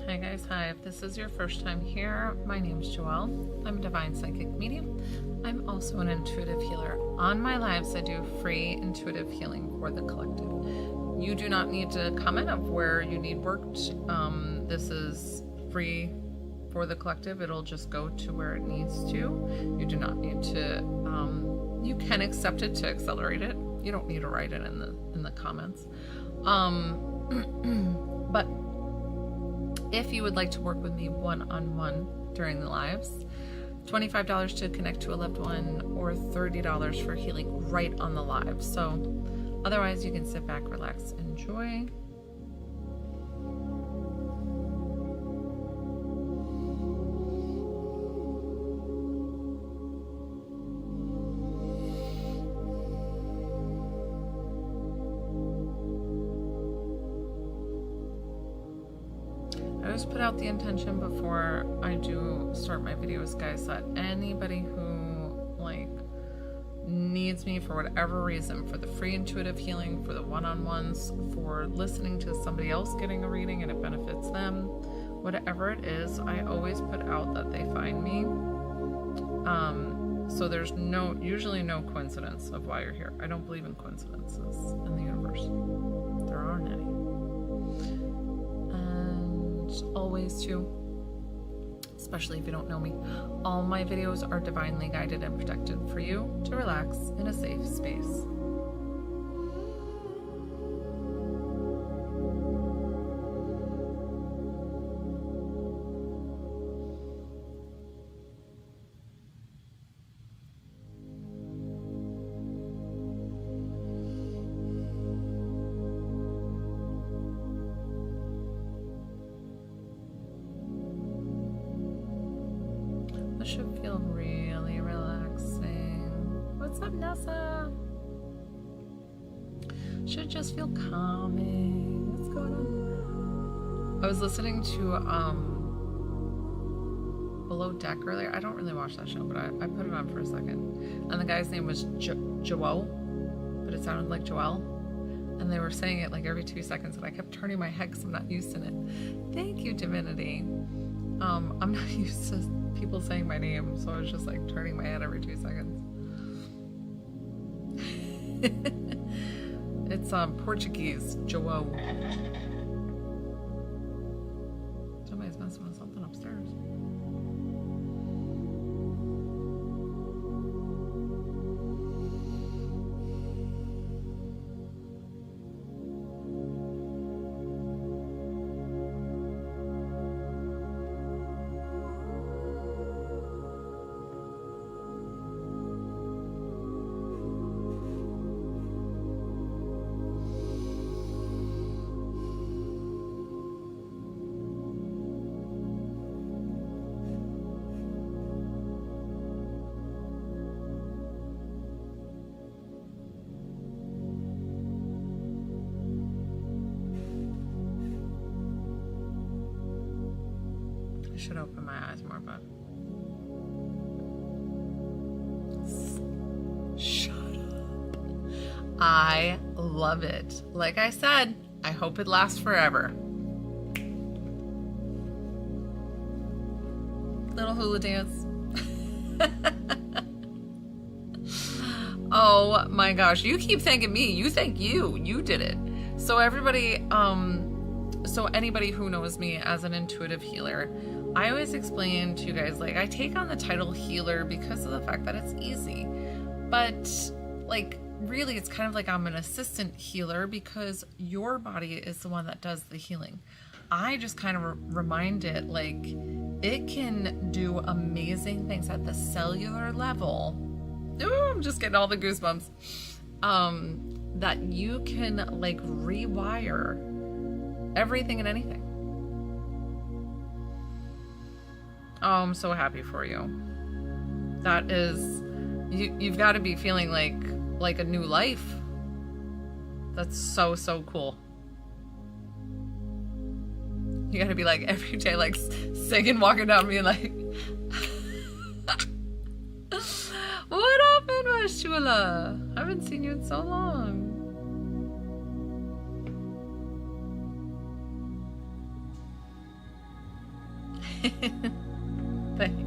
Hi guys, hi. If this is your first time here, my name is Joelle. I'm a divine psychic medium. I'm also an intuitive healer. On my lives, I do free intuitive healing for the collective. You do not need to comment of where you need worked. This is free for the collective. It'll just go to where it needs to. You do not need to, you can accept it to accelerate it. You don't need to write it in the comments. But if you would like to work with me one-on-one during the lives, $25 to connect to a loved one or $30 for healing right on the live. So otherwise you can sit back, relax, enjoy. I always put out the intention before I do start my videos, guys, that anybody who needs me for whatever reason, for the free intuitive healing, for the one-on-ones, for listening to somebody else getting a reading and it benefits them, whatever it is, I always put out that they find me. So there's usually no coincidence of why you're here. I don't believe in coincidences in the universe. There aren't any. Always too, especially if you don't know me, all my videos are divinely guided and protected for you to relax in a safe space. This should feel really relaxing. What's up, Nessa? Should just feel calming. What's going on? I was listening to Below Deck earlier. I don't really watch that show, but I put it on for a second. And the guy's name was Joel, but it sounded like Joelle. And they were saying it like every 2 seconds, and I kept turning my head because I'm not used to it. Thank you, Divinity. I'm not used to people saying my name, so I was just like turning my head every 2 seconds. It's Portuguese, João. Somebody's messing with something upstairs. Should open my eyes more, but shut up. I love it. Like I said, I hope it lasts forever. Little hula dance. Oh my gosh, you keep thanking me. You thank you did it. So everybody, so anybody who knows me as an intuitive healer, I always explain to you guys, like, I take on the title healer because of the fact that it's easy, but like really it's kind of like I'm an assistant healer because your body is the one that does the healing. I just kind of remind it like it can do amazing things at the cellular level. Ooh, I'm just getting all the goosebumps. That you can like rewire everything and anything. Oh, I'm so happy for you. That is, you've got to be feeling like a new life. That's so cool. You got to be like every day, like singing, walking down, being like, "What happened, Mashula? I haven't seen you in so long." Thanks.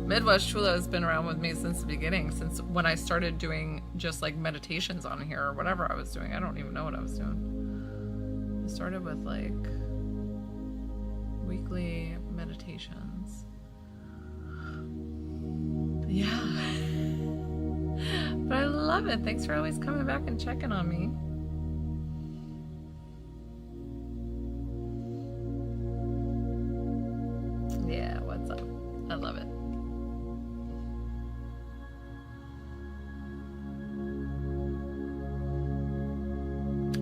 Midwest Chula has been around with me since the beginning, since when I started doing just like meditations on here or whatever I was doing. I don't even know what I was doing. I started with like weekly meditations. Yeah. But I love it. Thanks for always coming back and checking on me. Yeah, what's up? I love it.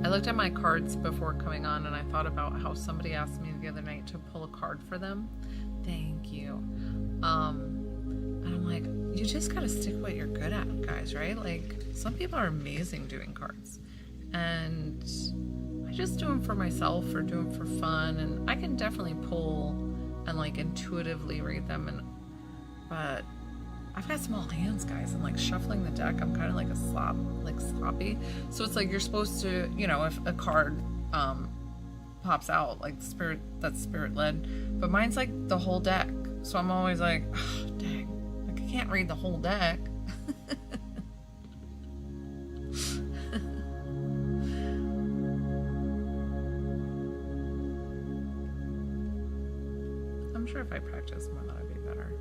I looked at my cards before coming on and I thought about how somebody asked me the other night to pull a card for them. Thank you. And I'm like, you just gotta stick what you're good at, guys, right? Like, some people are amazing doing cards. And I just do them for myself or do them for fun. And I can definitely pull and like intuitively read them. But I've got small hands, guys, and like shuffling the deck, I'm kind of like sloppy. So it's like you're supposed to, you know, if a card pops out, like that's spirit led, but mine's like the whole deck. So I'm always like, oh, dang, like I can't read the whole deck. I'm sure if I practice more, that would be better.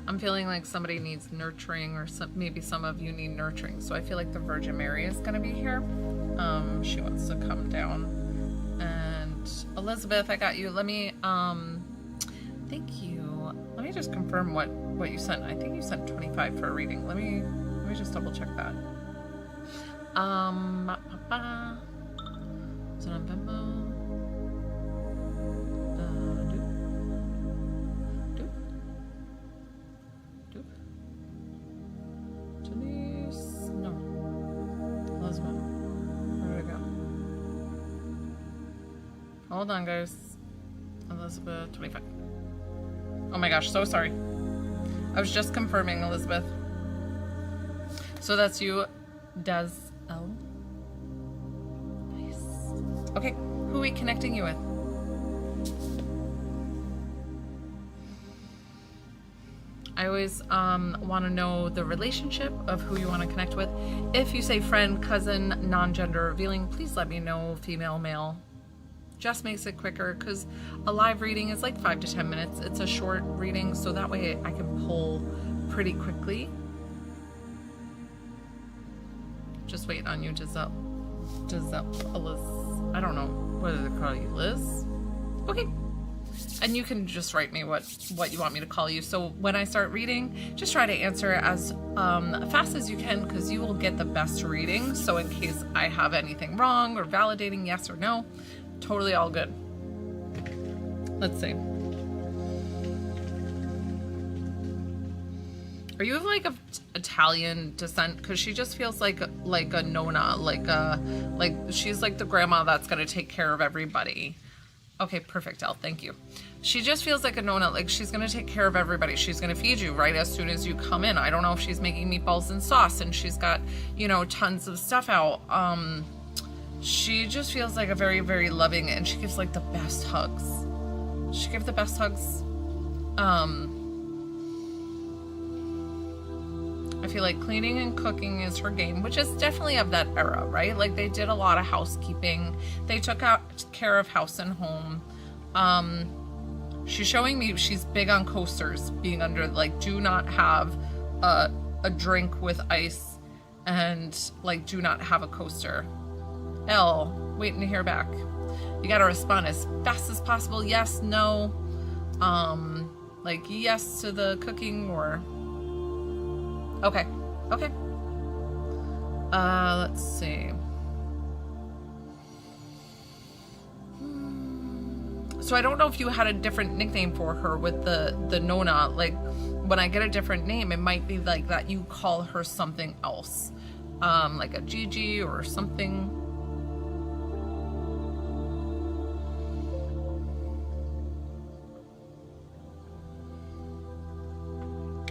I'm feeling like somebody needs nurturing, or maybe some of you need nurturing. So I feel like the Virgin Mary is going to be here. She wants to come down. And Elizabeth, I got you. Let me, thank you. Let me just confirm what you sent. I think you sent 25 for a reading. Let me just double check that. Is it on Venmo? Hold on, guys. Elizabeth, 25. Oh my gosh, so sorry. I was just confirming, Elizabeth. So that's you, Des L. Nice. Okay, who are we connecting you with? I always want to know the relationship of who you want to connect with. If you say friend, cousin, non-gender revealing, please let me know, female, male. Just makes it quicker, because a live reading is like 5 to 10 minutes. It's a short reading, so that way I can pull pretty quickly. Just waiting on you, Giselle, Liz. I don't know whether to call you Liz. Okay. And you can just write me what you want me to call you. So when I start reading, just try to answer as fast as you can, because you will get the best reading. So in case I have anything wrong or validating yes or no, totally all good. Let's see. Are you of like of Italian descent? Because she just feels like a nonna, like she's like the grandma that's gonna take care of everybody. Okay, perfect, Elle, thank you. She just feels like a nonna, like she's gonna take care of everybody. She's gonna feed you right as soon as you come in. I don't know if she's making meatballs and sauce and she's got, you know, tons of stuff out. She just feels like a very, very loving, and she gives like the best hugs. She gives the best hugs. I feel like cleaning and cooking is her game, which is definitely of that era, right? Like they did a lot of housekeeping. They took care of house and home. She's showing me she's big on coasters, being under, like, do not have a drink with ice, and like do not have a coaster. Elle, waiting to hear back. You gotta respond as fast as possible. Yes, no, like yes to the cooking, or okay. Let's see. So I don't know if you had a different nickname for her with the Nona. Like when I get a different name, it might be like that you call her something else, like a Gigi or something.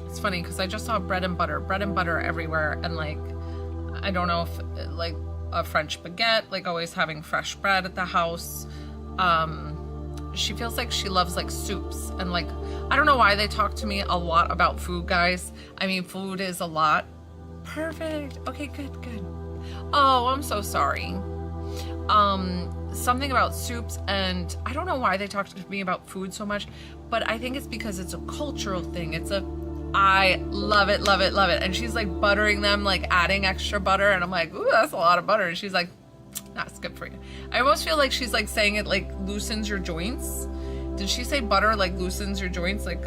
It's funny because I just saw bread and butter everywhere, and like I don't know if like a French baguette, like always having fresh bread at the house. She feels like she loves like soups, and like I don't know why they talk to me a lot about food, guys. I mean, food is a lot. Perfect. Okay, good. Oh, I'm so sorry. Something about soups, and I don't know why they talk to me about food so much, but I think it's because it's a cultural thing. I love it. And she's like buttering them, like adding extra butter. And I'm like, ooh, that's a lot of butter. And she's like, that's good for you. I almost feel like she's like saying it like loosens your joints. Did she say butter like loosens your joints? Like,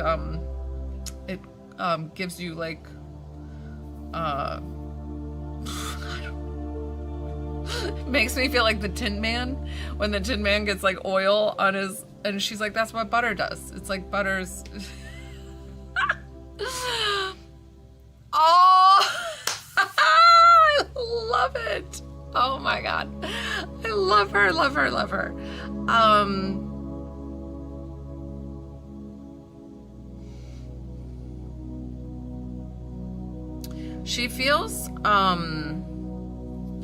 it gives you like, it makes me feel like the Tin Man when the Tin Man gets like oil on his, and she's like, that's what butter does. It's like butter's. Oh, I love it. Oh my God. I love her. She feels, I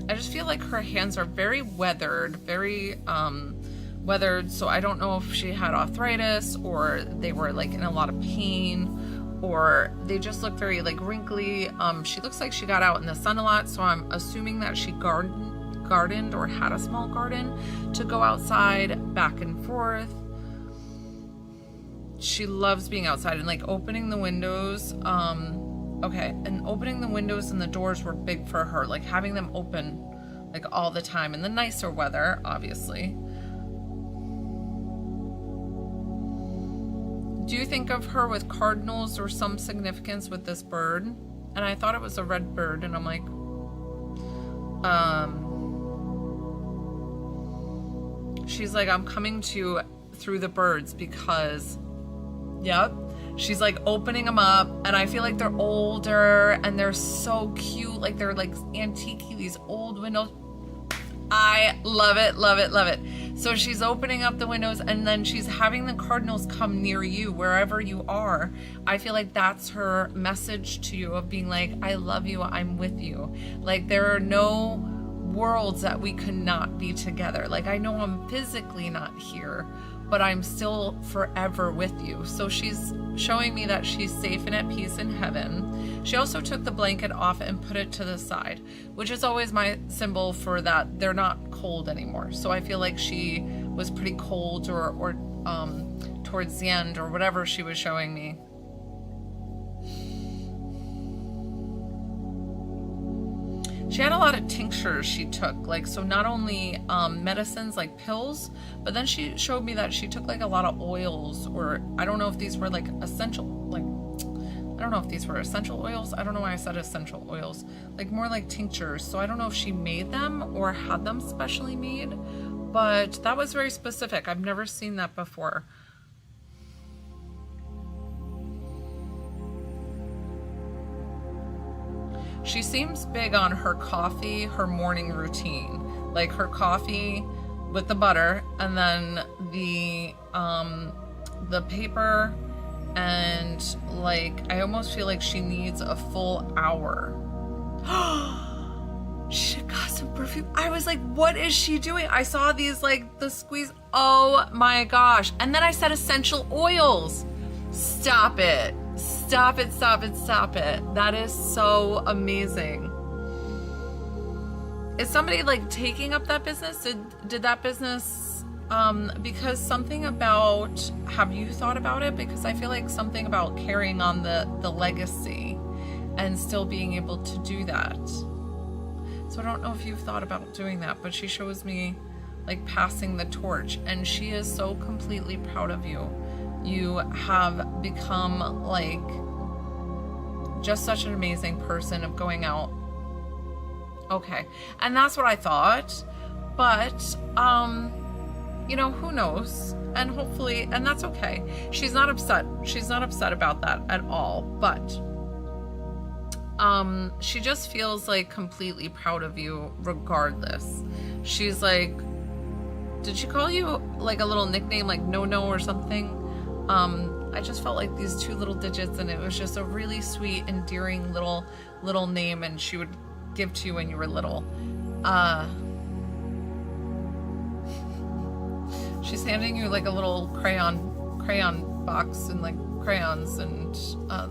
just feel like her hands are very weathered, weathered. So I don't know if she had arthritis or they were like in a lot of pain, or they just look very like wrinkly. She looks like she got out in the sun a lot, so I'm assuming that she gardened or had a small garden to go outside back and forth. She loves being outside and like opening the windows. Okay, and opening the windows and the doors were big for her, like having them open like all the time in the nicer weather, obviously. Do you think of her with cardinals or some significance with this bird? And I thought it was a red bird, and I'm like, she's like, I'm coming to you through the birds because, yep. She's like opening them up, and I feel like they're older and they're so cute. Like they're like antique, these old windows. I love it. So she's opening up the windows, and then she's having the cardinals come near you wherever you are. I feel like that's her message to you of being like, I love you, I'm with you. Like there are no worlds that we could not be together. Like I know I'm physically not here, but I'm still forever with you. So she's showing me that she's safe and at peace in heaven. She also took the blanket off and put it to the side, which is always my symbol for that they're not cold anymore. So I feel like she was pretty cold or towards the end or whatever she was showing me. She had a lot of tinctures she took, like, so not only medicines like pills, but then she showed me that she took like a lot of oils, or I don't know if these were like essential, like, I don't know if these were essential oils. I don't know why I said essential oils, like more like tinctures. So I don't know if she made them or had them specially made, but that was very specific. I've never seen that before. She seems big on her coffee, her morning routine, like her coffee with the butter, and then the paper, and like I almost feel like she needs a full hour. She got some perfume. I was like, what is she doing? I saw these like the squeeze. Oh my gosh. And then I said essential oils. Stop it. Stop it. That is so amazing. Is somebody like taking up that business? Did that business, because something about, have you thought about it? Because I feel like something about carrying on the legacy and still being able to do that. So I don't know if you've thought about doing that, but she shows me like passing the torch, and she is so completely proud of you. You have become like just such an amazing person of going out. Okay, and that's what I thought, but you know, who knows? And hopefully, and that's okay. She's not upset. She's not upset about that at all. But she just feels like completely proud of you regardless. She's like, did she call you like a little nickname like no or something? I just felt like these 2 little digits, and it was just a really sweet, endearing little name, and she would give to you when you were little. She's handing you like a little crayon box and like crayons and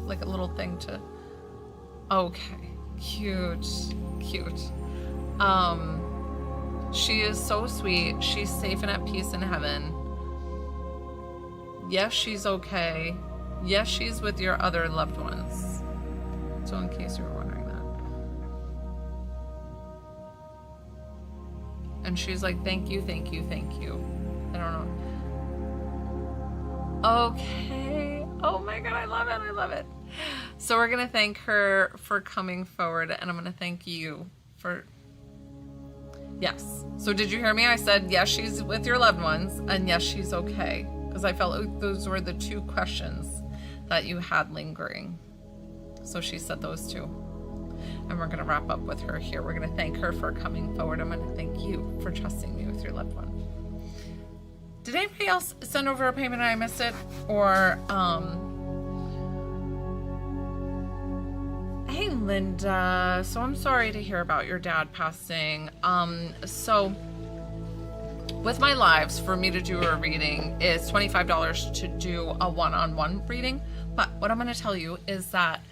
like a little thing to. Okay, cute. She is so sweet. She's safe and at peace in heaven. Yes, she's okay. Yes, she's with your other loved ones. So in case you were wondering that. And she's like, thank you. I don't know. Okay. Oh my God, I love it. So we're going to thank her for coming forward, and I'm going to thank you for... Yes. So did you hear me? I said, yes, she's with your loved ones, and yes, she's okay. Because I felt like those were the 2 questions that you had lingering. So she said those 2. And we're going to wrap up with her here. We're going to thank her for coming forward. I'm going to thank you for trusting me with your loved one. Did anybody else send over a payment and I missed it? Or, hey, Linda. So I'm sorry to hear about your dad passing. So with my lives, for me to do a reading is $25 to do a one-on-one reading. But what I'm going to tell you is that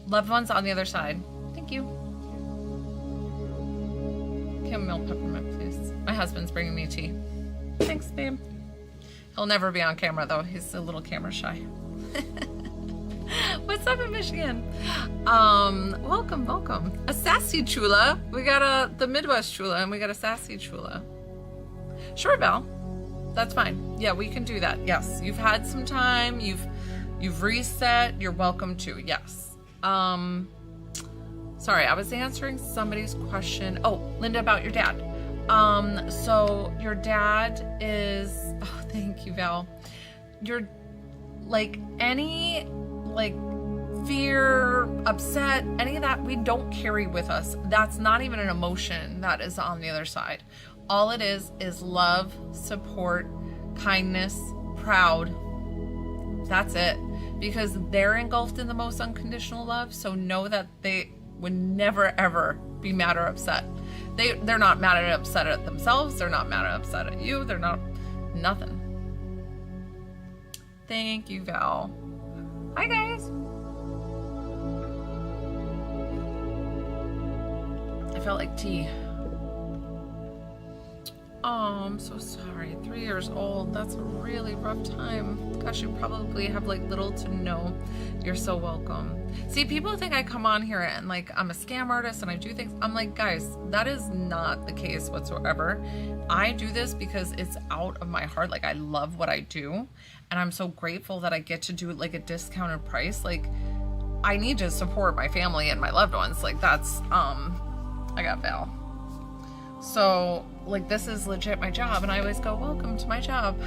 loved ones on the other side. Thank you. Chamomile peppermint, please. My husband's bringing me tea. Thanks, babe. He'll never be on camera, though. He's a little camera shy. What's up in Michigan? Welcome. A sassy chula. We got the Midwest chula, and we got a sassy chula. Sure, Val. That's fine. Yeah, we can do that. Yes, you've had some time. You've reset. You're welcome to. Yes. Sorry, I was answering somebody's question. Oh, Linda, about your dad. So your dad is, oh, thank you, Val. You're like any like fear, upset, any of that, we don't carry with us. That's not even an emotion that is on the other side. All it is love, support, kindness, proud. That's it. Because they're engulfed in the most unconditional love. So know that they would never ever be mad or upset. They're not mad or upset at themselves. They're not mad or upset at you. They're not nothing. Thank you, Val. Hi, guys. I felt like tea. Oh, I'm so sorry. 3 years old. That's a really rough time. Gosh, you probably have like little to no. You're so welcome. See, people think I come on here and like I'm a scam artist and I do things. I'm like, guys, that is not the case whatsoever. I do this because it's out of my heart. Like, I love what I do. And I'm so grateful that I get to do it like a discounted price. Like, I need to support my family and my loved ones. Like, that's, I got Val. So, like, this is legit my job, and I always go, welcome to my job.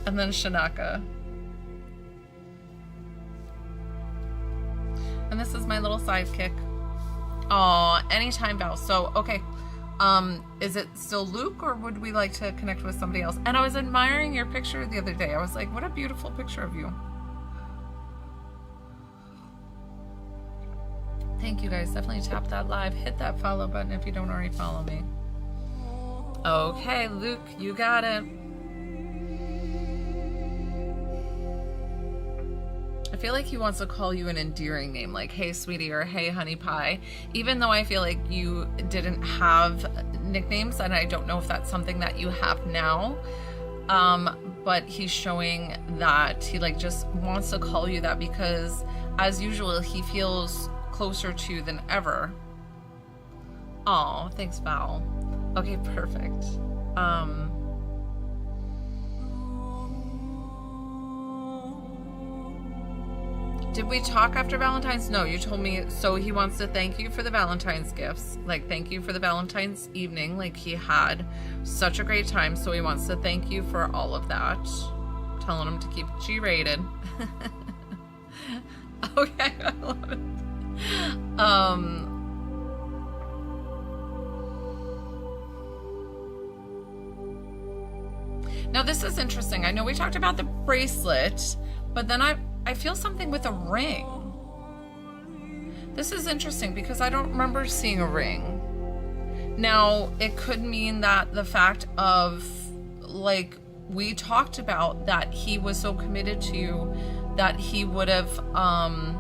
And then Shanaka. And this is my little sidekick. Aw, anytime, Val. So, okay. Is it still Luke, or would we like to connect with somebody else? And I was admiring your picture the other day. I was like, what a beautiful picture of you. Thank you, guys. Definitely tap that live. Hit that follow button if you don't already follow me. Okay, Luke, you got it. I feel like he wants to call you an endearing name, like, hey, sweetie, or hey, honey pie. Even though I feel like you didn't have nicknames, and I don't know if that's something that you have now. But he's showing that he like just wants to call you that because, as usual, he feels closer to you than ever. Oh, thanks, Val. Okay, perfect. Did we talk after Valentine's? No, you told me. So he wants to thank you for the Valentine's gifts. Like, thank you for the Valentine's evening. Like, he had such a great time. So he wants to thank you for all of that. Telling him to keep G-rated. Okay, I love it. Now this is interesting. I know we talked about the bracelet, but then I feel something with a ring. This is interesting because I don't remember seeing a ring. Now, it could mean that the fact of, like, we talked about that he was so committed to you that he would have, I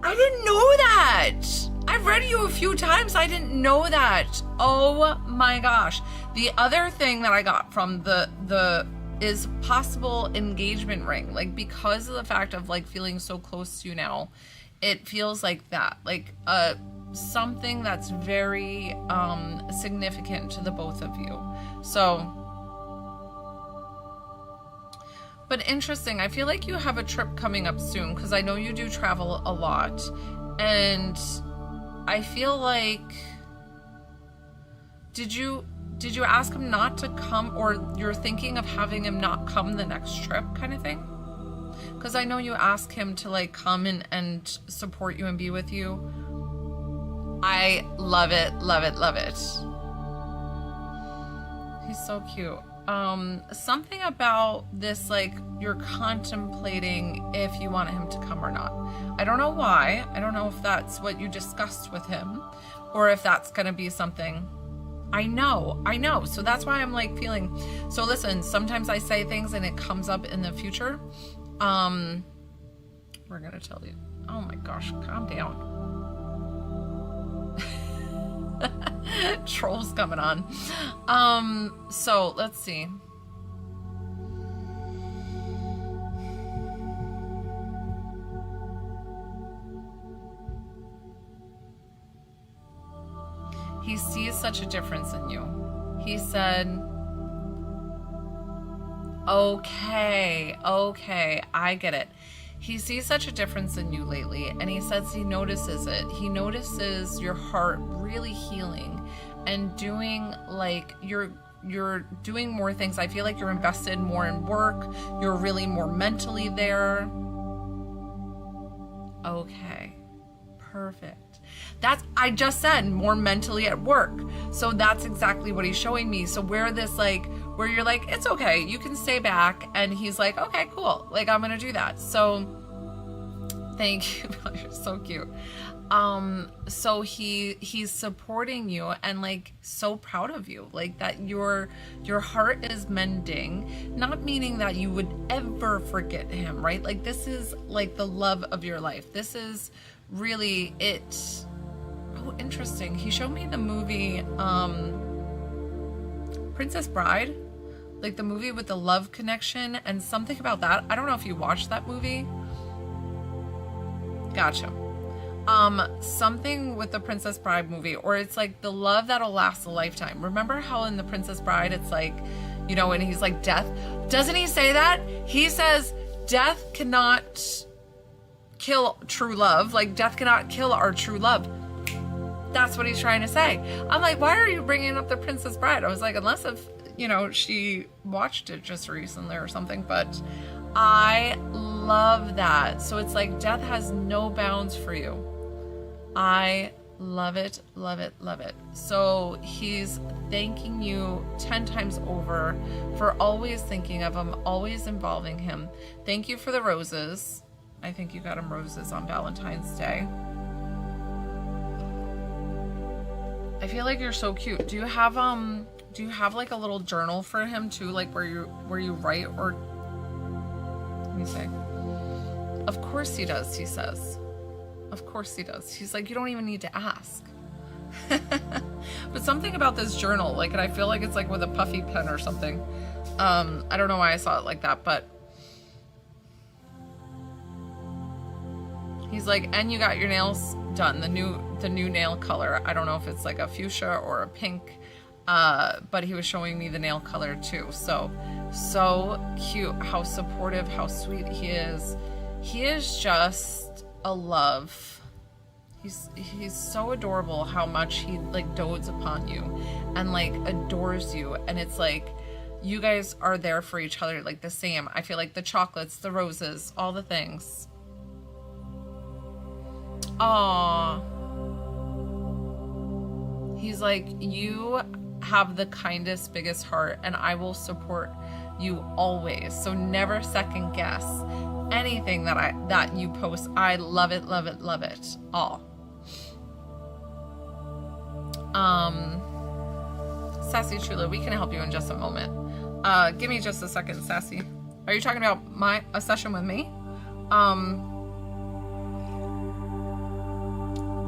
didn't know that. I've read you a few times. I didn't know that. Oh my gosh. The other thing that I got from the is possible engagement ring. Like, because of the fact of, like, feeling so close to you now, it feels like that. Like, something that's very significant to the both of you. So, but interesting. I feel like you have a trip coming up soon because I know you do travel a lot. And I feel like, did you ask him not to come, or you're thinking of having him not come the next trip kind of thing? Because I know you asked him to, like, come and support you and be with you. I love it, love it, love it. He's so cute. Something about this, like, you're contemplating if you want him to come or not. I don't know why. I don't know if that's what you discussed with him or if that's going to be something. I know. So that's why I'm, like, feeling. So listen, sometimes I say things and it comes up in the future. We're going to tell you. Oh my gosh, calm down. Trolls coming on. So let's see. He sees such a difference in you. He said, okay, I get it. He sees such a difference in you lately, and he says he notices it. He notices your heart really healing and doing, like, you're doing more things. I feel like you're invested more in work. You're really more mentally there. Okay, perfect. That's, I just said, more mentally at work. So that's exactly what he's showing me. So where this, like, where you're like, it's okay, you can stay back. And he's like, okay, cool. Like, I'm going to do that. So thank you. You're so cute. So he's supporting you and, like, so proud of you, like, that your heart is mending, not meaning that you would ever forget him, right? Like, this is, like, the love of your life. This is really it. Oh, interesting. He showed me the movie Princess Bride, like the movie with the love connection and something about that. I don't know if you watched that movie. Gotcha. Something with the Princess Bride movie, or it's like the love that'll last a lifetime. Remember how in the Princess Bride it's like, you know, and he's like, death, doesn't he say that? He says death cannot kill true love. Like, death cannot kill our true love. That's what he's trying to say. I'm like, why are you bringing up the Princess Bride? I was like, unless if, you know, she watched it just recently or something, but I love that. So it's like death has no bounds for you. I love it, love it, love it. So he's thanking you 10 times over for always thinking of him, always involving him. Thank you for the roses. I think you got him roses on Valentine's Day. I feel like you're so cute. Do you have like a little journal for him too, like where you write, or let me see. Of course he does, he says. Of course he does. He's like, you don't even need to ask. But something about this journal, like, and I feel like it's like with a puffy pen or something. I don't know why I saw it like that, but he's like, and you got your nails done, the new nail color. I don't know if it's like a fuchsia or a pink, but he was showing me the nail color too. So So cute, how supportive, how sweet he is. He is just a love. He's so adorable how much he like dotes upon you and like adores you, and it's like you guys are there for each other like the same. I feel like the chocolates, the roses, all the things. Aww. He's like, you have the kindest, biggest heart, and I will support you always. So never second guess anything that you post. I love it, love it, love it all. Sassy Chula, we can help you in just a moment. Give me just a second, Sassy. Are you talking about a session with me?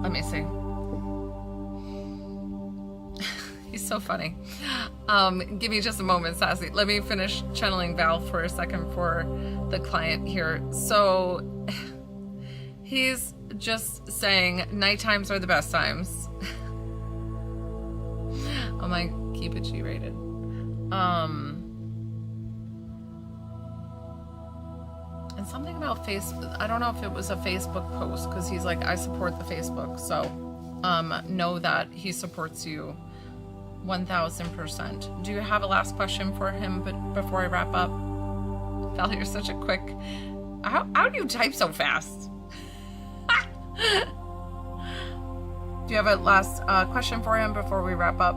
Let me see. He's so funny. Give me just a moment, Sassy. Let me finish channeling Val for a second for the client here. So he's just saying night times are the best times. I'm like, keep it G-rated. And something about Facebook. I don't know if it was a Facebook post, because he's like, I support the Facebook. So know that he supports you 1000%. Do you have a last question for him before I wrap up? Val, you're such a quick... How do you type so fast? Do you have a last question for him before we wrap up?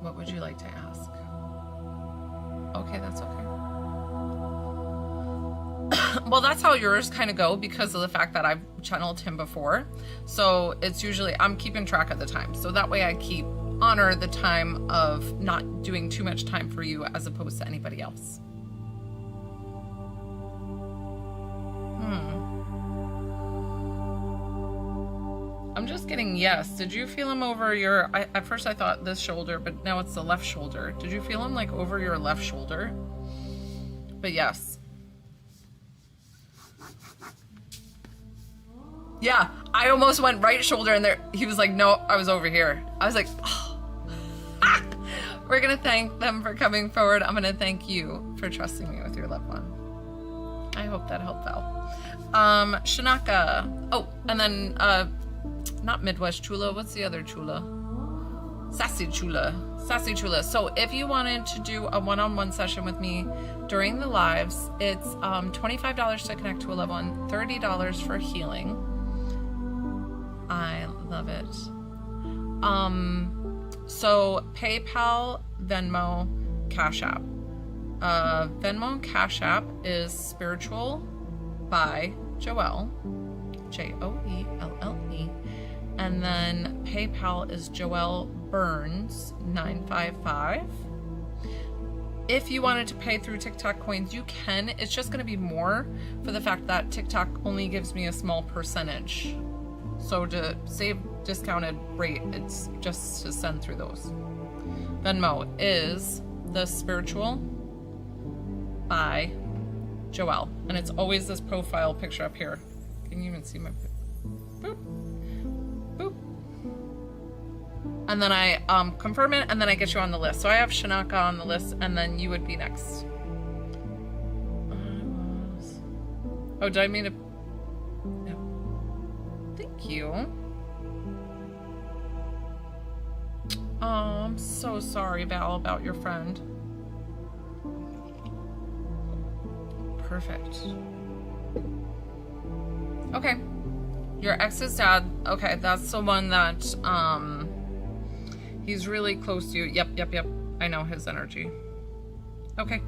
What would you like to ask? Okay, that's okay. Well, that's how yours kind of go because of the fact that I've channeled him before. So it's usually, I'm keeping track of the time. So that way I honor the time of not doing too much time for you as opposed to anybody else. I'm just getting yes. Did you feel him over your... at first I thought this shoulder, but now it's the left shoulder. Did you feel him like over your left shoulder? But yes. Yeah, I almost went right shoulder and there he was like, no, I was over here. I was like, oh. We're gonna thank them for coming forward. I'm gonna thank you for trusting me with your loved one. I hope that helped Val. Shanaka. Oh, and then not Midwest Chula. What's the other Chula? Sassy Chula. Sassy Chula. So if you wanted to do a one-on-one session with me during the lives, it's $25 to connect to a loved one, $30 for healing. I love it. So PayPal, Venmo, Cash App. Venmo, Cash App is Spiritual by Joelle, Joelle. And then PayPal is Joelle Burns 955. If you wanted to pay through TikTok coins, you can. It's just going to be more for the fact that TikTok only gives me a small percentage. So to save discounted rate, it's just to send through those. Venmo is The Spiritual by Joelle. And it's always this profile picture up here. Can you even see my... Boop. Boop. And then I confirm it, and then I get you on the list. So I have Shanaka on the list, and then you would be next. Oh, did I mean to... No. Thank you. Oh, I'm so sorry, Val, about your friend. Perfect. Okay. Your ex's dad. Okay, that's the one that he's really close to you. Yep. I know his energy. Okay.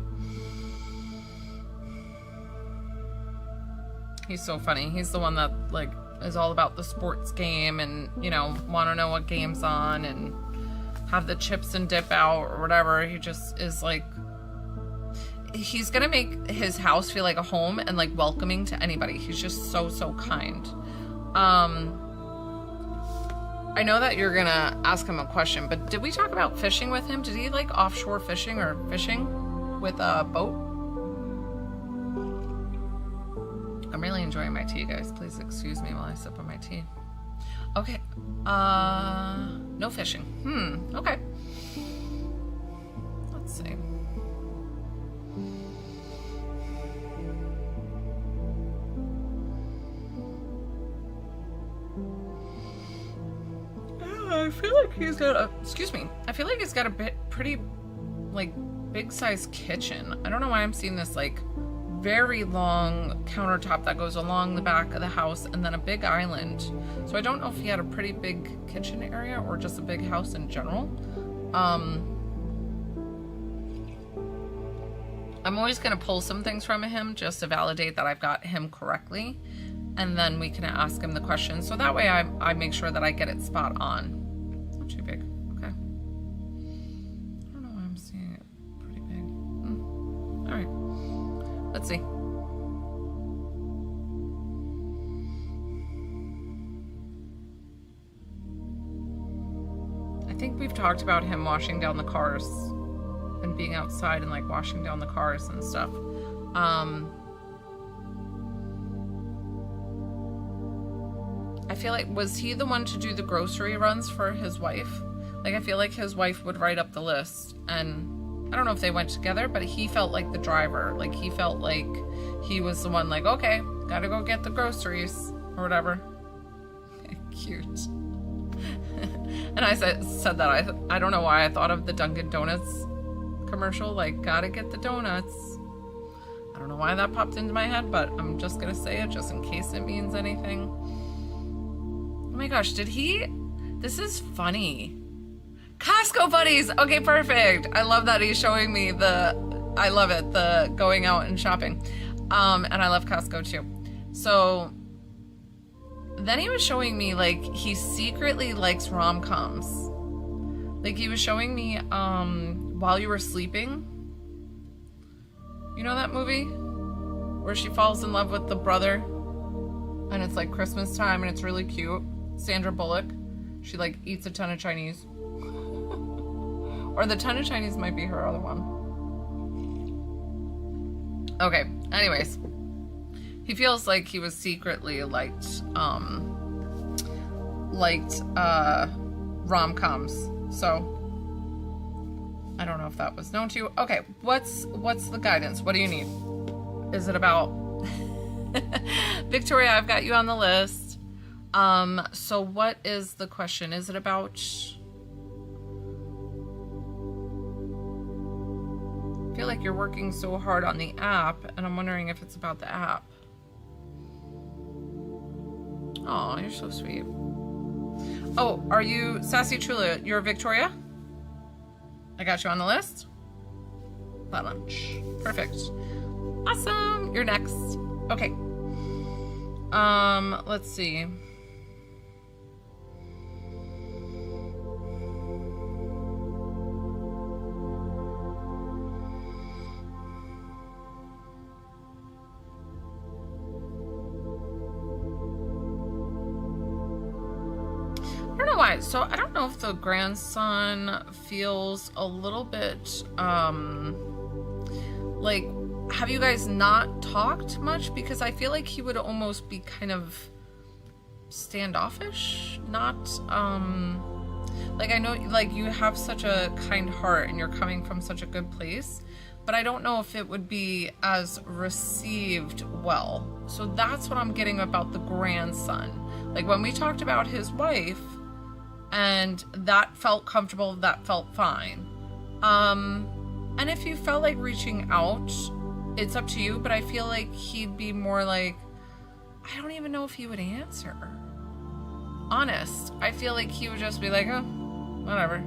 He's so funny. He's the one that like is all about the sports game and, you know, want to know what game's on and have the chips and dip out or whatever. He just is like, he's gonna make his house feel like a home and like welcoming to anybody. He's just so kind. I know that you're gonna ask him a question, but did we talk about fishing with him? Did he like offshore fishing or fishing with a boat? I'm really enjoying my tea, guys. Please excuse me while I sip on my tea. Okay. No fishing. Okay. Let's see. I feel like he's got a, excuse me, I feel like he's got a pretty, like, big size kitchen. I don't know why I'm seeing this, like, very long countertop that goes along the back of the house and then a big island. So I don't know if he had a pretty big kitchen area or just a big house in general. I'm always going to pull some things from him just to validate that I've got him correctly. And then we can ask him the question. So that way I make sure that I get it spot on. Not too big. Okay. I don't know why I'm seeing it pretty big. All right. Let's see. I think we've talked about him washing down the cars and being outside and like washing down the cars and stuff. I feel like, was he the one to do the grocery runs for his wife? Like, I feel like his wife would write up the list, and I don't know if they went together, but he felt like the driver. Like, he felt like he was the one, like, okay, gotta go get the groceries or whatever. Cute. And I said that I don't know why I thought of the Dunkin' Donuts commercial, like, gotta get the donuts. I don't know why that popped into my head, but I'm just gonna say it just in case it means anything. Oh my gosh, this is funny. Costco buddies. Okay, perfect. I love that he's showing me I love it, the going out and shopping. And I love Costco too. So then he was showing me, like, he secretly likes rom-coms. Like, he was showing me While You Were Sleeping. You know that movie? Where she falls in love with the brother and it's like Christmas time and it's really cute. Sandra Bullock. She like eats a ton of Chinese. Or the ton of Chinese might be her other one. Okay, anyways. He feels like he was secretly liked rom-coms. So I don't know if that was known to you. Okay, what's the guidance? What do you need? Is it about Victoria, I've got you on the list. So what is the question? Is it about, I feel like you're working so hard on the app, and I'm wondering if it's about the app. Oh, you're so sweet. Oh, are you Sassy Chula? You're Victoria? I got you on the list. Lunch. Perfect. Awesome. You're next. Okay. Let's see. I don't know why. So I don't know if the grandson feels a little bit, like, have you guys not talked much? Because I feel like he would almost be kind of standoffish. Not, like, I know, like, you have such a kind heart and you're coming from such a good place, but I don't know if it would be as received well. So that's what I'm getting about the grandson. Like, when we talked about his wife, and that felt comfortable, that felt fine. And if you felt like reaching out, it's up to you, but I feel like he'd be more like, I don't even know if he would answer. Honest. I feel like he would just be like, oh, whatever.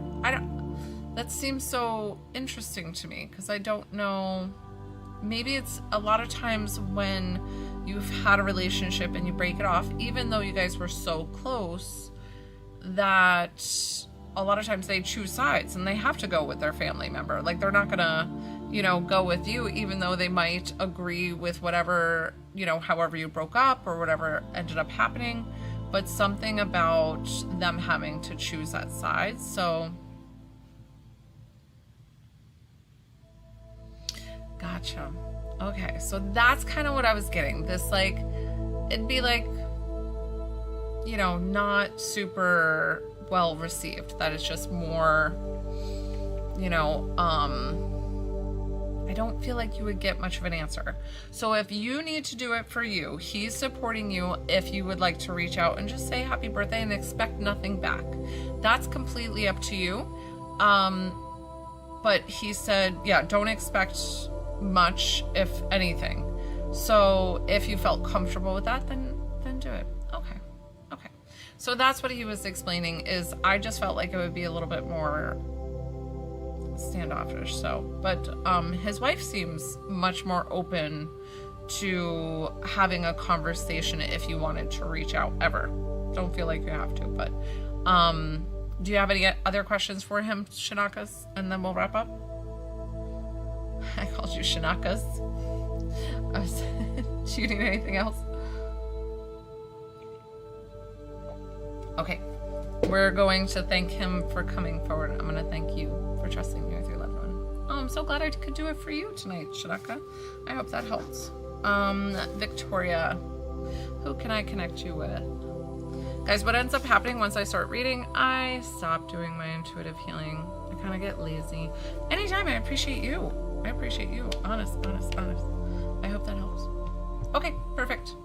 That seems so interesting to me, because I don't know. Maybe it's a lot of times when you've had a relationship and you break it off, even though you guys were so close, that a lot of times they choose sides and they have to go with their family member. Like, they're not gonna, you know, go with you, even though they might agree with whatever, you know, however you broke up or whatever ended up happening, but something about them having to choose that side. So gotcha. Okay, so that's kind of what I was getting. This, like, it'd be like, you know, not super well received. That it's just more, you know, I don't feel like you would get much of an answer. So if you need to do it for you, he's supporting you if you would like to reach out and just say happy birthday and expect nothing back. That's completely up to you. But he said, yeah, don't expect much, if anything. So if you felt comfortable with that, then do it. Okay. So that's what he was explaining, is I just felt like it would be a little bit more standoffish. So, but his wife seems much more open to having a conversation if you wanted to reach out ever. Don't feel like you have to, but do you have any other questions for him, Shanakas? And then we'll wrap up. I called you Shanakas. I was shooting anything else. Okay, we're going to thank him for coming forward. I'm going to thank you for trusting me with your loved one. Oh, I'm so glad I could do it for you tonight, Shanaka. I hope that helps. Victoria, who can I connect you with? Guys, what ends up happening once I start reading, I stop doing my intuitive healing. I kind of get lazy. Anytime, I appreciate you. I appreciate you. Honest. I hope that helps. Okay, perfect.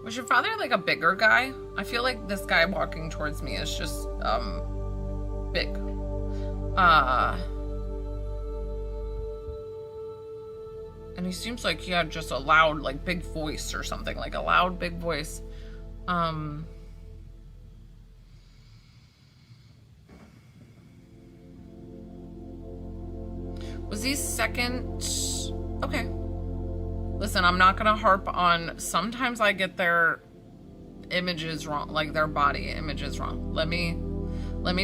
Was your father like a bigger guy? I feel like this guy walking towards me is just big. And he seems like he had just a loud, like, big voice or something, like a loud, big voice. Was he second? Okay. Listen, I'm not gonna harp on, sometimes I get their images wrong, like their body images wrong. Let me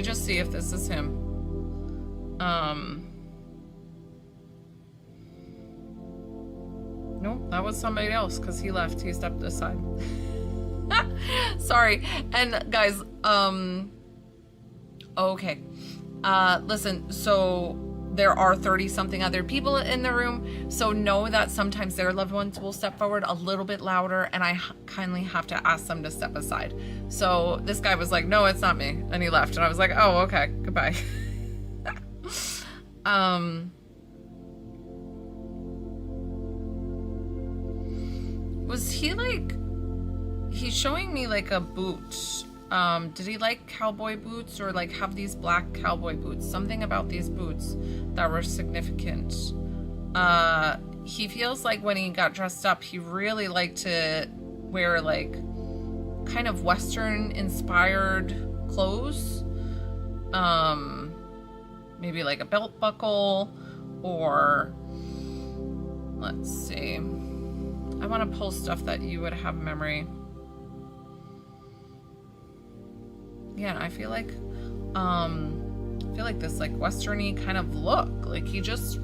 just see if this is him. Nope, that was somebody else, because he left. He stepped aside. Sorry. And guys, okay. Listen, so there are 30-something other people in the room, so know that sometimes their loved ones will step forward a little bit louder, and I kindly have to ask them to step aside. So this guy was like, no, it's not me, and he left, and I was like, oh, okay, goodbye. Was he like, he's showing me like a boot. Did he like cowboy boots, or like have these black cowboy boots? Something about these boots that were significant. He feels like when he got dressed up, he really liked to wear like kind of Western inspired clothes. Maybe like a belt buckle, or let's see. I want to pull stuff that you would have memory. Yeah, I feel like this like Western-y kind of look. Like he just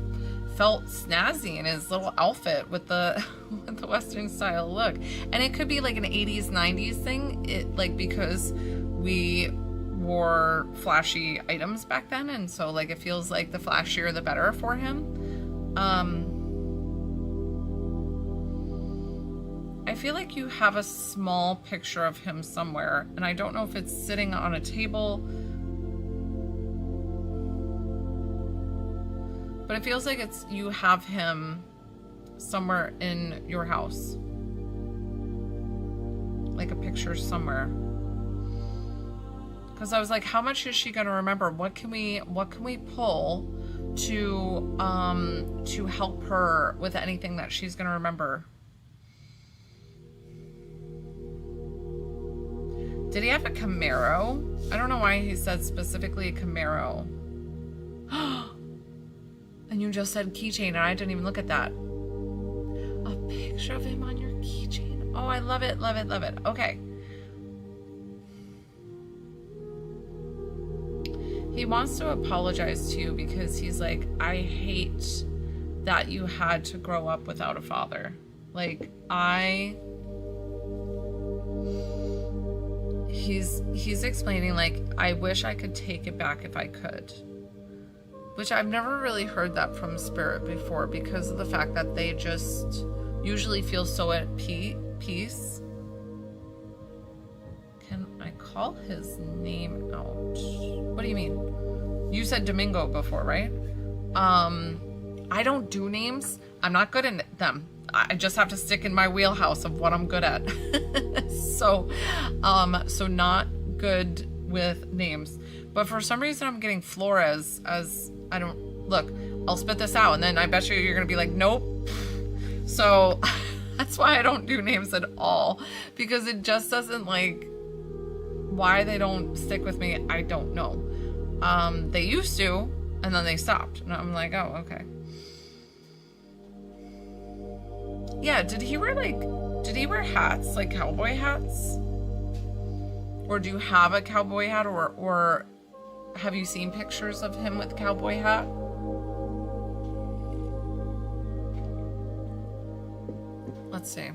felt snazzy in his little outfit with the with the Western style look. And it could be like an 80s, 90s thing. It like because we wore flashy items back then, and so like it feels like the flashier the better for him. I feel like you have a small picture of him somewhere, and I don't know if it's sitting on a table, but it feels like it's, you have him somewhere in your house, like a picture somewhere. Because I was like, how much is she gonna remember? What can we pull to help her with anything that she's gonna remember? Did he have a Camaro? I don't know why he said specifically a Camaro. And you just said keychain, and I didn't even look at that. A picture of him on your keychain. Oh, I love it, love it, love it. Okay. He wants to apologize to you because he's like, I hate that you had to grow up without a father. Like, He's explaining, like, I wish I could take it back if I could. Which I've never really heard that from Spirit before, because of the fact that they just usually feel so at peace. call his name out. What do you mean? You said Domingo before, right? I don't do names. I'm not good at them. I just have to stick in my wheelhouse of what I'm good at. So not good with names. But for some reason I'm getting Flores as I don't look. I'll spit this out and then I bet you're gonna be like, nope. So that's why I don't do names at all, because it just doesn't like, why they don't stick with me, I don't know. They used to, and then they stopped. And I'm like, oh, okay. Yeah, did he wear hats, like cowboy hats? Or do you have a cowboy hat, or have you seen pictures of him with a cowboy hat? Let's see.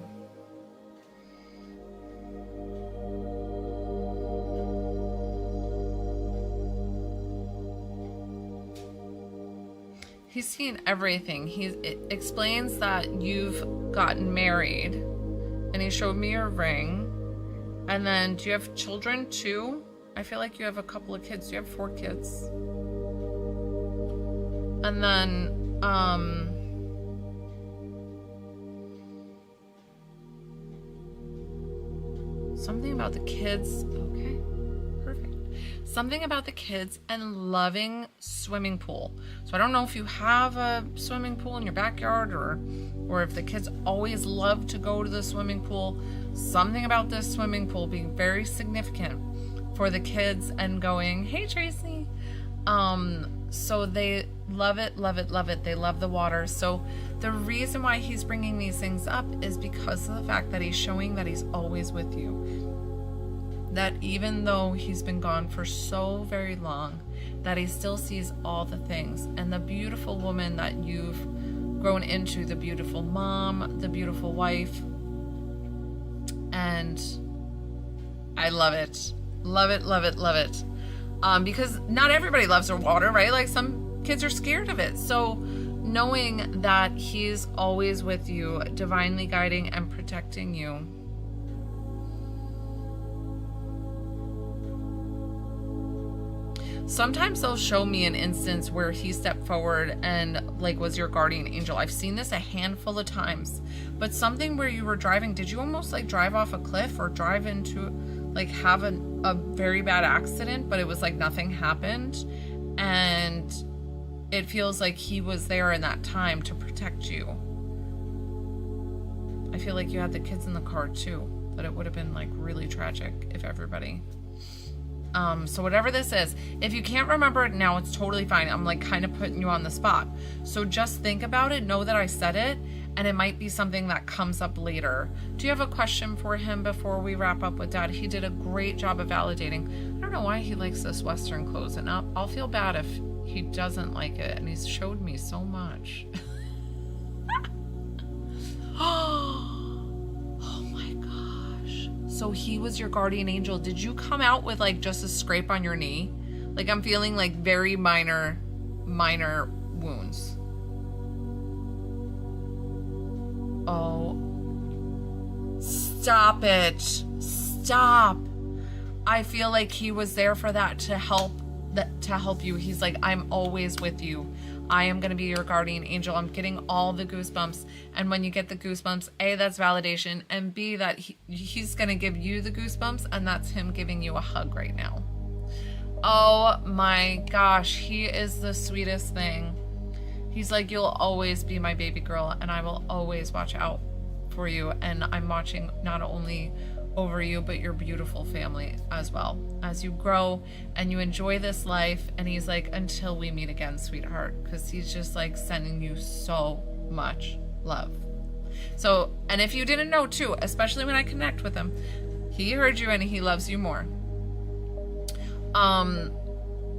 He's seen everything. It explains that you've gotten married, and he showed me your ring. And then, do you have children too? I feel like you have a couple of kids. Do you have 4 kids? And then, something about the kids. Okay, perfect. Something about the kids and loving swimming pool. So I don't know if you have a swimming pool in your backyard, or if the kids always love to go to the swimming pool. Something about this swimming pool being very significant for the kids and going, hey Tracy. So they love it, love it, love it. They love the water. So the reason why he's bringing these things up is because of the fact that he's showing that he's always with you. That even though he's been gone for so very long, that he still sees all the things, and the beautiful woman that you've grown into, the beautiful mom, the beautiful wife. And I love it. Love it, love it, love it. Because not everybody loves their water, right? Like some kids are scared of it. So knowing that he's always with you, divinely guiding and protecting you. Sometimes they'll show me an instance where he stepped forward and like was your guardian angel. I've seen this a handful of times, but something where you were driving, did you almost like drive off a cliff or drive into like have a very bad accident, but it was like nothing happened, and it feels like he was there in that time to protect you. I feel like you had the kids in the car too, that it would have been like really tragic if everybody. So whatever this is, if you can't remember it now, it's totally fine. I'm like kind of putting you on the spot. So just think about it, know that I said it, and it might be something that comes up later. Do you have a question for him before we wrap up with Dad? He did a great job of validating. I don't know why he likes this Western clothes, and I'll feel bad if he doesn't like it, and he's showed me so much. So he was your guardian angel. Did you come out with like just a scrape on your knee? Like I'm feeling like very minor wounds. Oh, stop it. Stop. I feel like he was there for that, to help you. He's like, I'm always with you. I am going to be your guardian angel. I'm getting all the goosebumps. And when you get the goosebumps, A, that's validation. And B, that he's going to give you the goosebumps. And that's him giving you a hug right now. Oh my gosh. He is the sweetest thing. He's like, you'll always be my baby girl. And I will always watch out for you. And I'm watching not only over you, but your beautiful family as well, as you grow and you enjoy this life. And he's like, until we meet again, sweetheart, because he's just like sending you so much love. So, and if you didn't know too, especially when I connect with him, he heard you and he loves you more.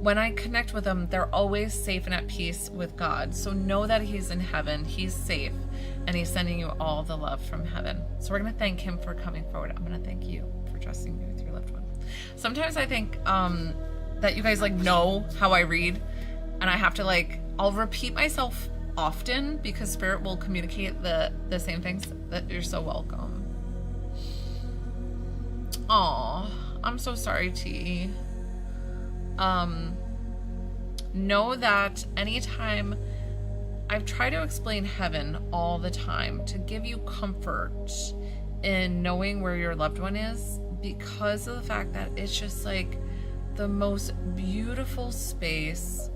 When I connect with him, they're always safe and at peace with God. So know that he's in heaven, he's safe, and he's sending you all the love from heaven. So we're going to thank him for coming forward. I'm going to thank you for trusting me with your loved one. Sometimes I think that you guys like know how I read, and I have to like, I'll repeat myself often because Spirit will communicate the same things. That you're so welcome. Aw, I'm so sorry, TE. Know that anytime I've tried to explain heaven all the time to give you comfort in knowing where your loved one is, because of the fact that it's just like the most beautiful space.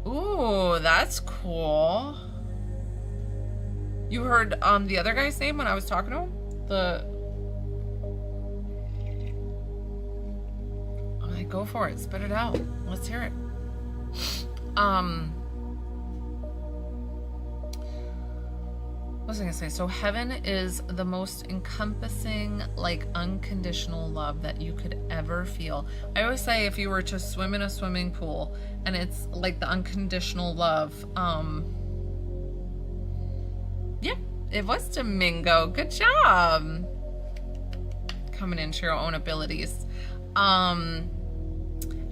Ooh, that's cool. You heard the other guy's name when I was talking to him? I'm like, go for it, spit it out. Let's hear it. What was I gonna say? So heaven is the most encompassing, like, unconditional love that you could ever feel. I always say if you were to swim in a swimming pool and it's like the unconditional love, yeah, it was Domingo. Good job. Coming into your own abilities. And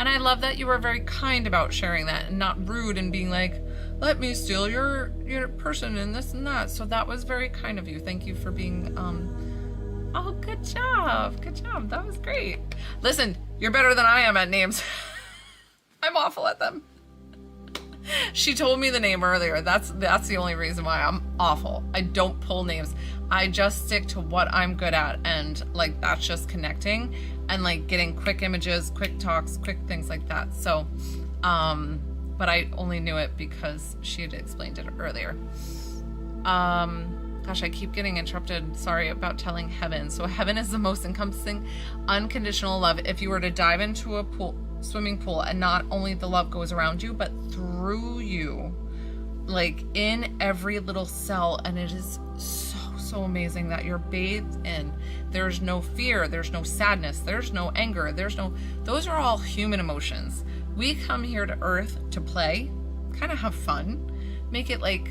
I love that you were very kind about sharing that and not rude and being like, let me steal your person and this and that. So that was very kind of you. Thank you for being, oh, good job. Good job. That was great. Listen, you're better than I am at names. I'm awful at them. She told me the name earlier. That's the only reason why I'm awful. I don't pull names. I just stick to what I'm good at. And like, that's just connecting and like getting quick images, quick talks, quick things like that. So, but I only knew it because she had explained it earlier. Gosh, I keep getting interrupted. Sorry about telling heaven. So heaven is the most encompassing, unconditional love. If you were to dive into a swimming pool, and not only the love goes around you, but through you, like in every little cell. And it is so amazing that you're bathed in. There's no fear. There's no sadness. There's no anger. Those are all human emotions. We come here to Earth to play, kind of have fun, make it like,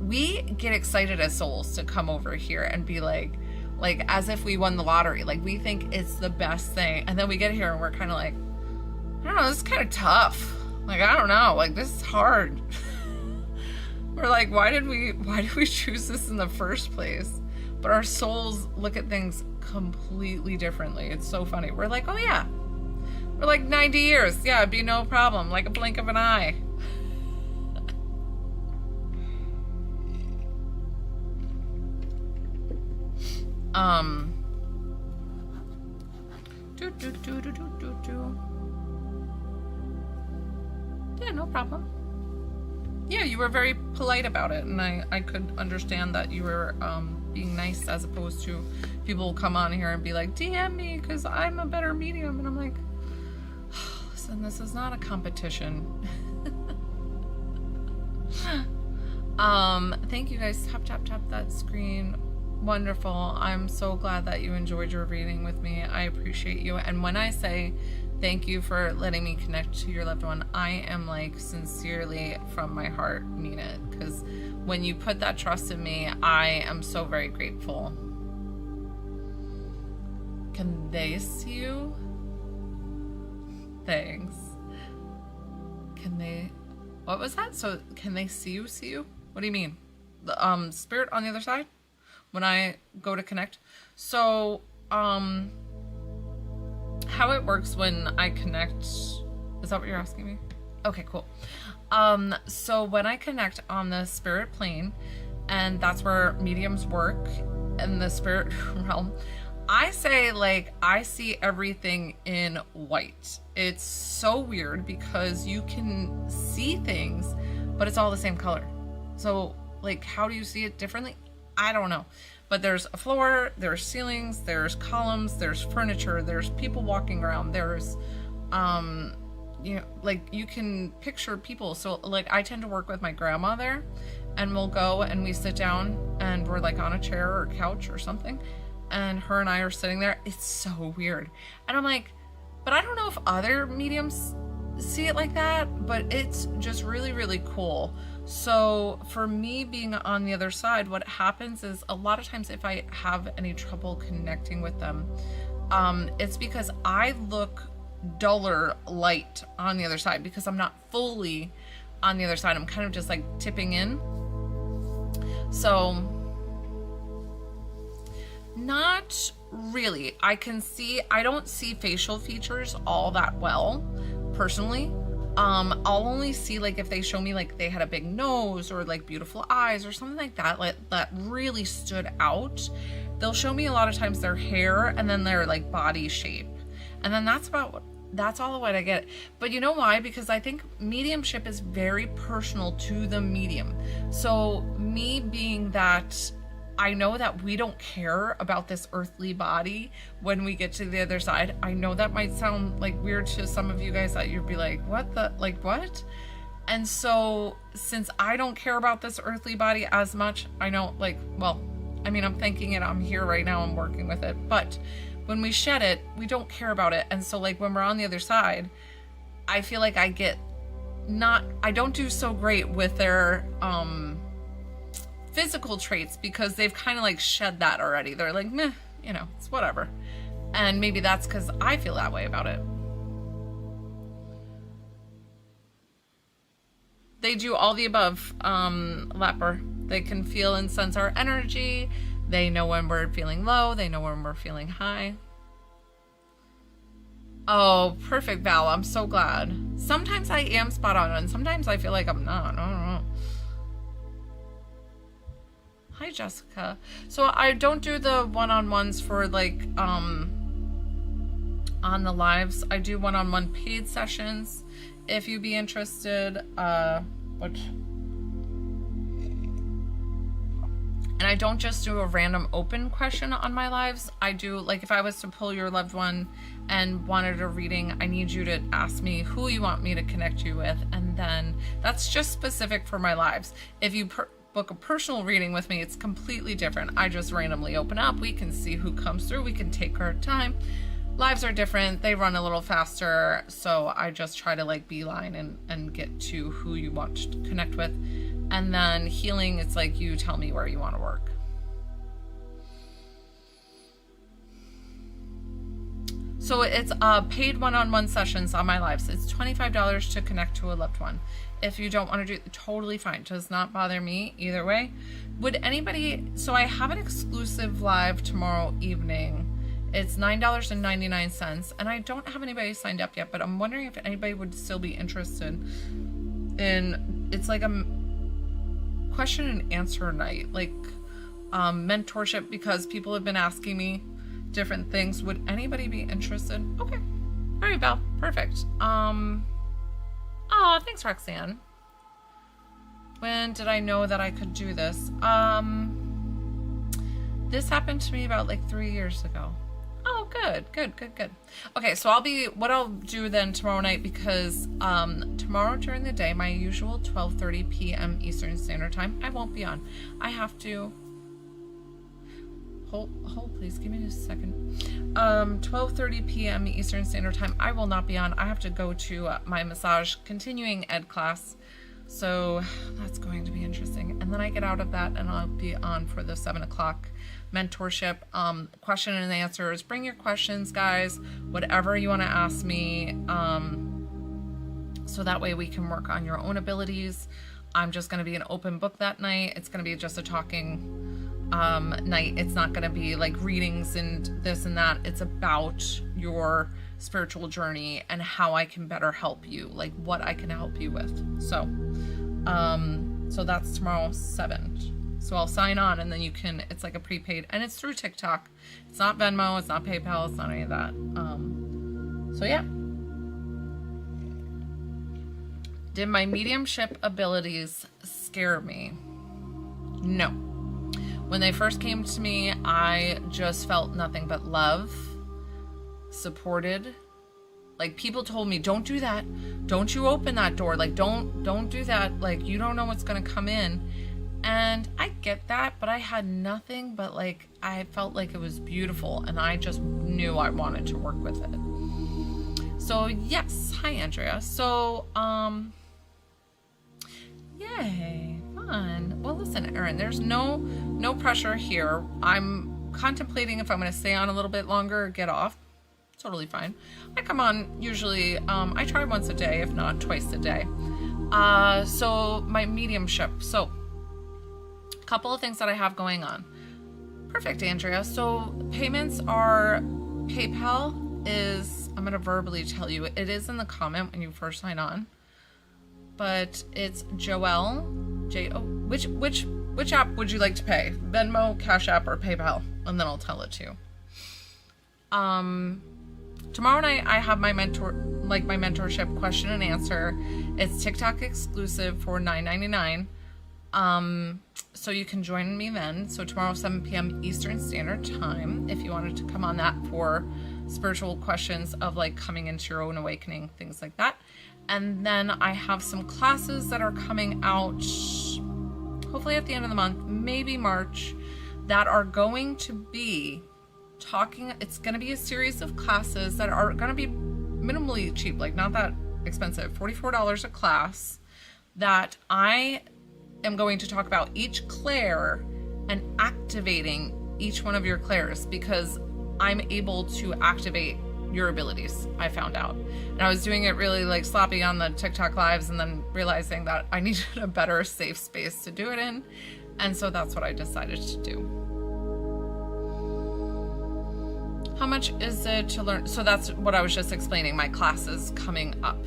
we get excited as souls to come over here and be like as if we won the lottery. Like, we think it's the best thing. And then we get here and we're kind of like, I don't know, this is kind of tough. Like, I don't know, like, this is hard. We're like, why did we choose this in the first place? But our souls look at things completely differently. It's so funny. We're like, oh yeah, we're like 90 years. Yeah, it'd be no problem. Like a blink of an eye. Yeah, no problem. Yeah, you were very polite about it, and I could understand that you were being nice, as opposed to people will come on here and be like, DM me because I'm a better medium. And I'm like, listen, this is not a competition. Thank you guys. Tap that screen. Wonderful. I'm so glad that you enjoyed your reading with me. I appreciate you. And when I say thank you for letting me connect to your loved one, I am like sincerely from my heart mean it, because when you put that trust in me, I am so very grateful. Can they see you? Thanks. Can they, what was that? So can they see you? What do you mean? The spirit on the other side when I go to connect? So how it works when I connect, is that what you're asking me? Okay, cool. So when I connect on the spirit plane, and that's where mediums work in the spirit realm, I say, like, I see everything in white. It's so weird because you can see things, but it's all the same color. So, like, how do you see it differently? I don't know. But there's a floor, there's ceilings, there's columns, there's furniture, there's people walking around, there's, you know, like, you can picture people. So, like, I tend to work with my grandma there, and we'll go and we sit down and we're like on a chair or a couch or something, and her and I are sitting there. It's so weird. And I'm like, but I don't know if other mediums see it like that, but it's just really, really cool. So for me being on the other side, what happens is a lot of times if I have any trouble connecting with them, it's because I look duller light on the other side, because I'm not fully on the other side. I'm kind of just like tipping in. So Not really. I don't see facial features all that well, personally. I'll only see like if they show me like they had a big nose or like beautiful eyes or something like that, that really stood out. They'll show me a lot of times their hair and then their like body shape. And then that's all what I get. But you know why? Because I think mediumship is very personal to the medium. So me being that I know that we don't care about this earthly body when we get to the other side. I know that might sound like weird to some of you guys, that you'd be like, what? And so since I don't care about this earthly body as much, I know I'm thinking it, I'm here right now, I'm working with it. But when we shed it, we don't care about it. And so like when we're on the other side, I feel like I don't do so great with their, physical traits, because they've kind of like shed that already. They're like, meh, it's whatever. And maybe that's because I feel that way about it. They do all the above, Leper. They can feel and sense our energy. They know when we're feeling low. They know when we're feeling high. Oh, perfect, Val. I'm so glad. Sometimes I am spot on, and sometimes I feel like I'm not. I don't know. Hi, Jessica. So I don't do the one-on-ones for like on the lives. I do one-on-one paid sessions if you'd be interested. And I don't just do a random open question on my lives. I do, like, if I was to pull your loved one and wanted a reading, I need you to ask me who you want me to connect you with, and then that's just specific for my lives. If you book a personal reading with me, it's completely different. I just randomly open up. We can see who comes through. We can take our time. Lives are different. They run a little faster. So I just try to like beeline and get to who you want to connect with. And then healing, it's like you tell me where you want to work. So it's paid one-on-one sessions on my lives. It's $25 to connect to a loved one. If you don't want to do it, totally fine. Does not bother me either way. Would anybody, so I have an exclusive live tomorrow evening. It's $9.99, and I don't have anybody signed up yet, but I'm wondering if anybody would still be interested in, it's like a question and answer night, like mentorship, because people have been asking me different things. Would anybody be interested? Okay. All right, Val. Perfect. Oh, thanks, Roxanne. When did I know that I could do this? This happened to me about like 3 years ago. Oh, good. Okay, so what I'll do then tomorrow night, because tomorrow during the day, my usual 12:30 p.m. Eastern Standard Time, I won't be on. I have to hold please, give me a second. 12:30 p.m. Eastern Standard Time, I will not be on. I have to go to my massage continuing ed class, so that's going to be interesting. And then I get out of that and I'll be on for the 7 o'clock mentorship, question and answers. Bring your questions, guys, whatever you want to ask me, so that way we can work on your own abilities. I'm just going to be an open book that night. It's going to be just a talking night. It's not going to be like readings and this and that. It's about your spiritual journey and how I can better help you, like what I can help you with. So that's tomorrow 7. So I'll sign on, and then you can, it's like a prepaid, and it's through TikTok. It's not Venmo, it's not PayPal, it's not any of that. So yeah. Did my mediumship abilities scare me? No. When they first came to me, I just felt nothing but love, supported. Like, people told me, don't do that. Don't you open that door. Like, don't do that. Like, you don't know what's going to come in. And I get that, but I had nothing but like, I felt like it was beautiful, and I just knew I wanted to work with it. So yes. Hi, Andrea. So, yay, fun. Well, listen, Erin, there's no pressure here. I'm contemplating if I'm going to stay on a little bit longer or get off. Totally fine. I come on usually, I try once a day, if not twice a day. So my mediumship. So, couple of things that I have going on. Perfect, Andrea. So payments are PayPal is, I'm going to verbally tell you, it is in the comment when you first sign on, but it's Joelle, which app would you like to pay? Venmo, Cash App, or PayPal? And then I'll tell it to you. Tomorrow night I have my mentorship question and answer. It's TikTok exclusive for $9.99. So you can join me then. So tomorrow, 7 p.m. Eastern Standard Time, if you wanted to come on that for spiritual questions of like coming into your own awakening, things like that. And then I have some classes that are coming out hopefully at the end of the month, maybe March, that are going to be talking. It's going to be a series of classes that are going to be minimally cheap, like not that expensive, $44 a class, that I am going to talk about each clair and activating each one of your clairs, because I'm able to activate your abilities, I found out. And I was doing it really like sloppy on the TikTok lives, and then realizing that I needed a better safe space to do it in. And so that's what I decided to do. How much is it to learn? So that's what I was just explaining, my classes coming up.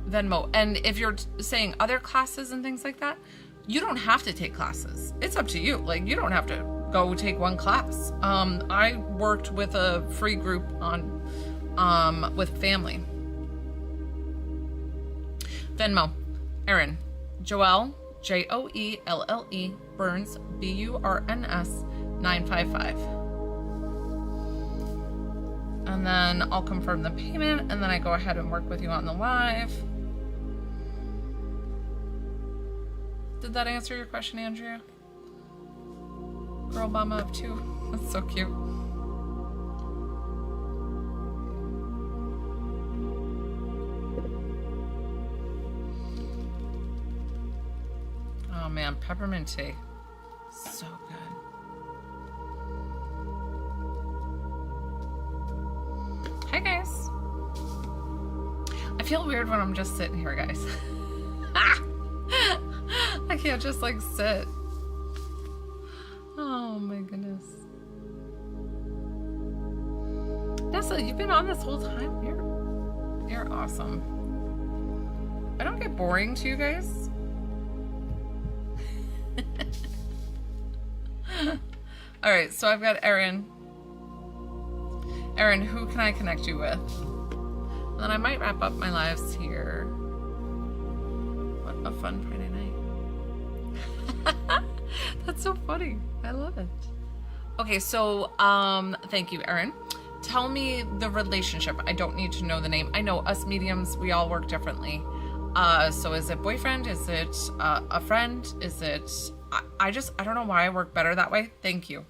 Venmo. And if you're saying other classes and things like that, you don't have to take classes. It's up to you. Like, you don't have to go take one class. I worked with a free group on with family. Venmo, Erin, Joelle, Joelle, Burns, Burns 955. And then I'll confirm the payment, and then I go ahead and work with you on the live. Did that answer your question, Andrea? Girl mama of two. That's so cute. Oh man, peppermint tea. So good. Hi guys. I feel weird when I'm just sitting here, guys. I can't just like sit. Oh my goodness. Nessa, you've been on this whole time. You're awesome. I don't get boring to you guys. All right, so I've got Erin. Erin, who can I connect you with? And then I might wrap up my lives here. What a fun Friday night. That's so funny. I love it. Okay, so thank you, Erin. Tell me the relationship. I don't need to know the name. I know us mediums, we all work differently. So is it boyfriend? Is it a friend? Is it... I don't know why I work better that way. Thank you.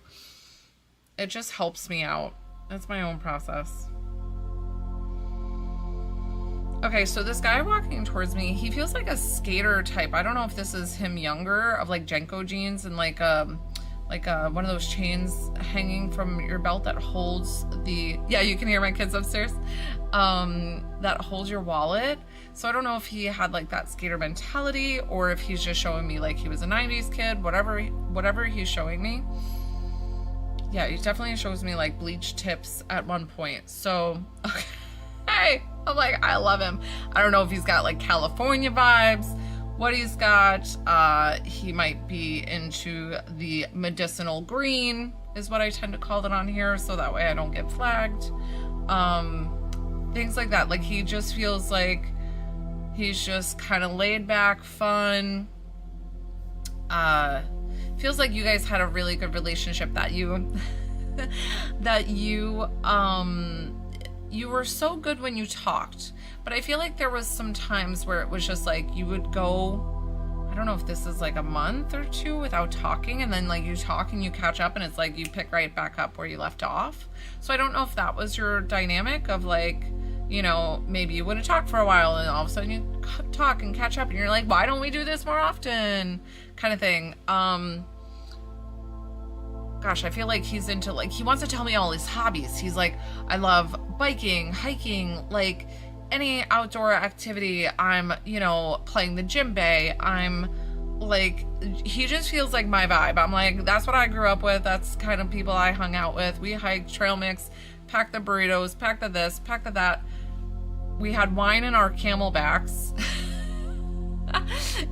It just helps me out. It's my own process. Okay, so this guy walking towards me, he feels like a skater type. I don't know if this is him younger, of like Jenko jeans and like one of those chains hanging from your belt that holds the, yeah, you can hear my kids upstairs, that holds your wallet. So I don't know if he had like that skater mentality, or if he's just showing me like he was a 90s kid, whatever he's showing me. Yeah, he definitely shows me like bleach tips at one point. So, okay, I'm like, I love him. I don't know if he's got like California vibes, what he's got. He might be into the medicinal green is what I tend to call it on here, so that way I don't get flagged. Things like that. Like, he just feels like he's just kind of laid back, fun. Feels like you guys had a really good relationship, that you you were so good when you talked, but I feel like there was some times where it was just like you would go, I don't know if this is like a month or two without talking, and then like you talk and you catch up and it's like you pick right back up where you left off. So I don't know if that was your dynamic of like, you know, maybe you wouldn't talk for a while and all of a sudden you talk and catch up and you're like, why don't we do this more often, kind of thing. Gosh, I feel like he's into, like, he wants to tell me all his hobbies. He's like, I love biking, hiking, like any outdoor activity. I'm, you know, playing the djembe. I'm like, he just feels like my vibe. I'm like, that's what I grew up with. That's kind of people I hung out with. We hiked, trail mix, packed the burritos, packed the this, packed the that. We had wine in our camelbacks.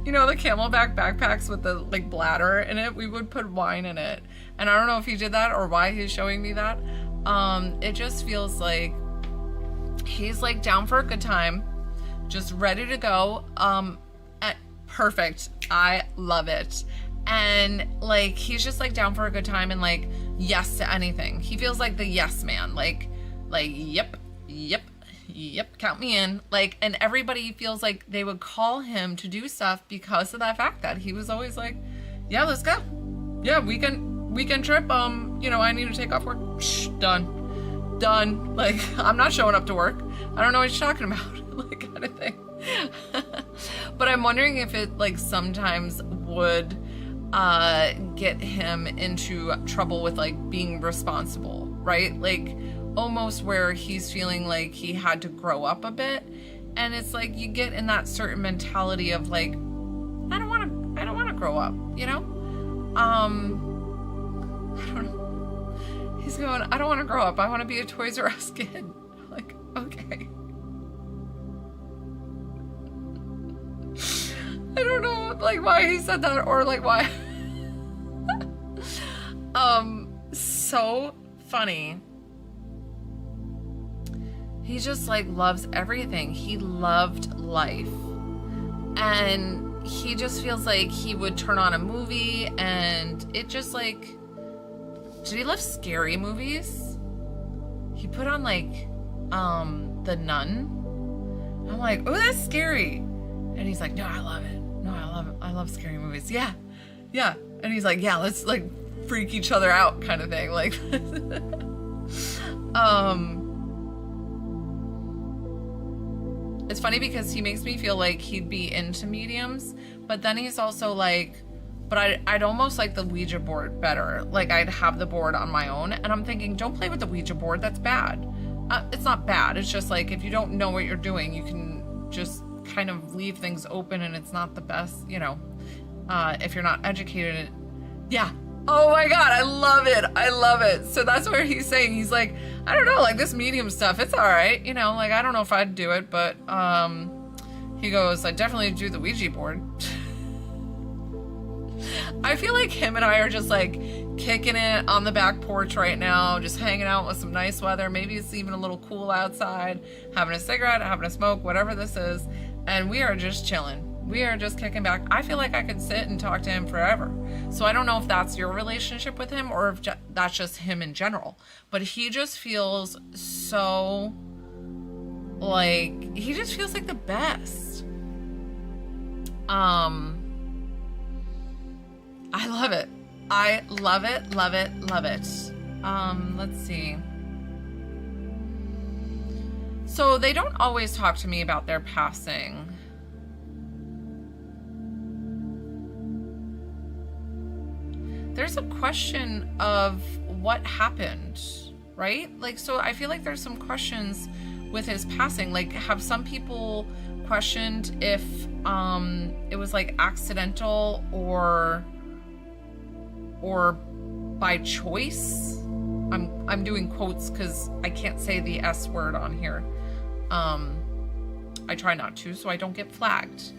You know, the camelback backpacks with the like bladder in it? We would put wine in it. And I don't know if he did that or why he's showing me that. It just feels like he's like down for a good time, just ready to go. Perfect. I love it. And like, he's just like down for a good time and like, yes to anything. He feels like the yes man. Like, yep, count me in. Like, and everybody feels like they would call him to do stuff because of that fact that he was always like, yeah, let's go. Yeah, weekend trip. You know, I need to take off work. Shh, done. Like, I'm not showing up to work. I don't know what you're talking about. Like, kind of thing. But I'm wondering if it like sometimes would get him into trouble with like being responsible, right? Like almost where he's feeling like he had to grow up a bit. And it's like you get in that certain mentality of like, I don't want to grow up, you know? I don't know. He's going, I don't want to grow up. I want to be a Toys R Us kid. Like, okay. I don't know, like, why he said that or like why. So funny. He just like loves everything. He loved life. And he just feels like he would turn on a movie and it just like, did he love scary movies? He put on like, The Nun. I'm like, oh, that's scary. And he's like, no, I love it. No, I love scary movies. Yeah. And he's like, yeah, let's like freak each other out kind of thing. Like, it's funny because he makes me feel like he'd be into mediums, but then he's also like, but I'd almost like the Ouija board better. Like I'd have the board on my own and I'm thinking, don't play with the Ouija board. That's bad. It's not bad. It's just like, if you don't know what you're doing, you can just kind of leave things open and it's not the best, you know, if you're not educated. Yeah. Oh my God. I love it. So that's where he's saying, he's like, I don't know, like this medium stuff, it's all right. You know, like, I don't know if I'd do it, but, he goes, I definitely do the Ouija board. I feel like him and I are just like kicking it on the back porch right now, just hanging out with some nice weather. Maybe it's even a little cool outside, having a cigarette, having a smoke, whatever this is. And we are just chilling. We are just kicking back. I feel like I could sit and talk to him forever. So I don't know if that's your relationship with him or if that's just him in general. But he just feels so like, he just feels like the best. I love it. I love it, love it, love it. Let's see. So they don't always talk to me about their passing. There's a question of what happened, right? Like, so I feel like there's some questions with his passing. Like, have some people questioned if it was like accidental or by choice? I'm doing quotes because I can't say the S word on here. I try not to, so I don't get flagged.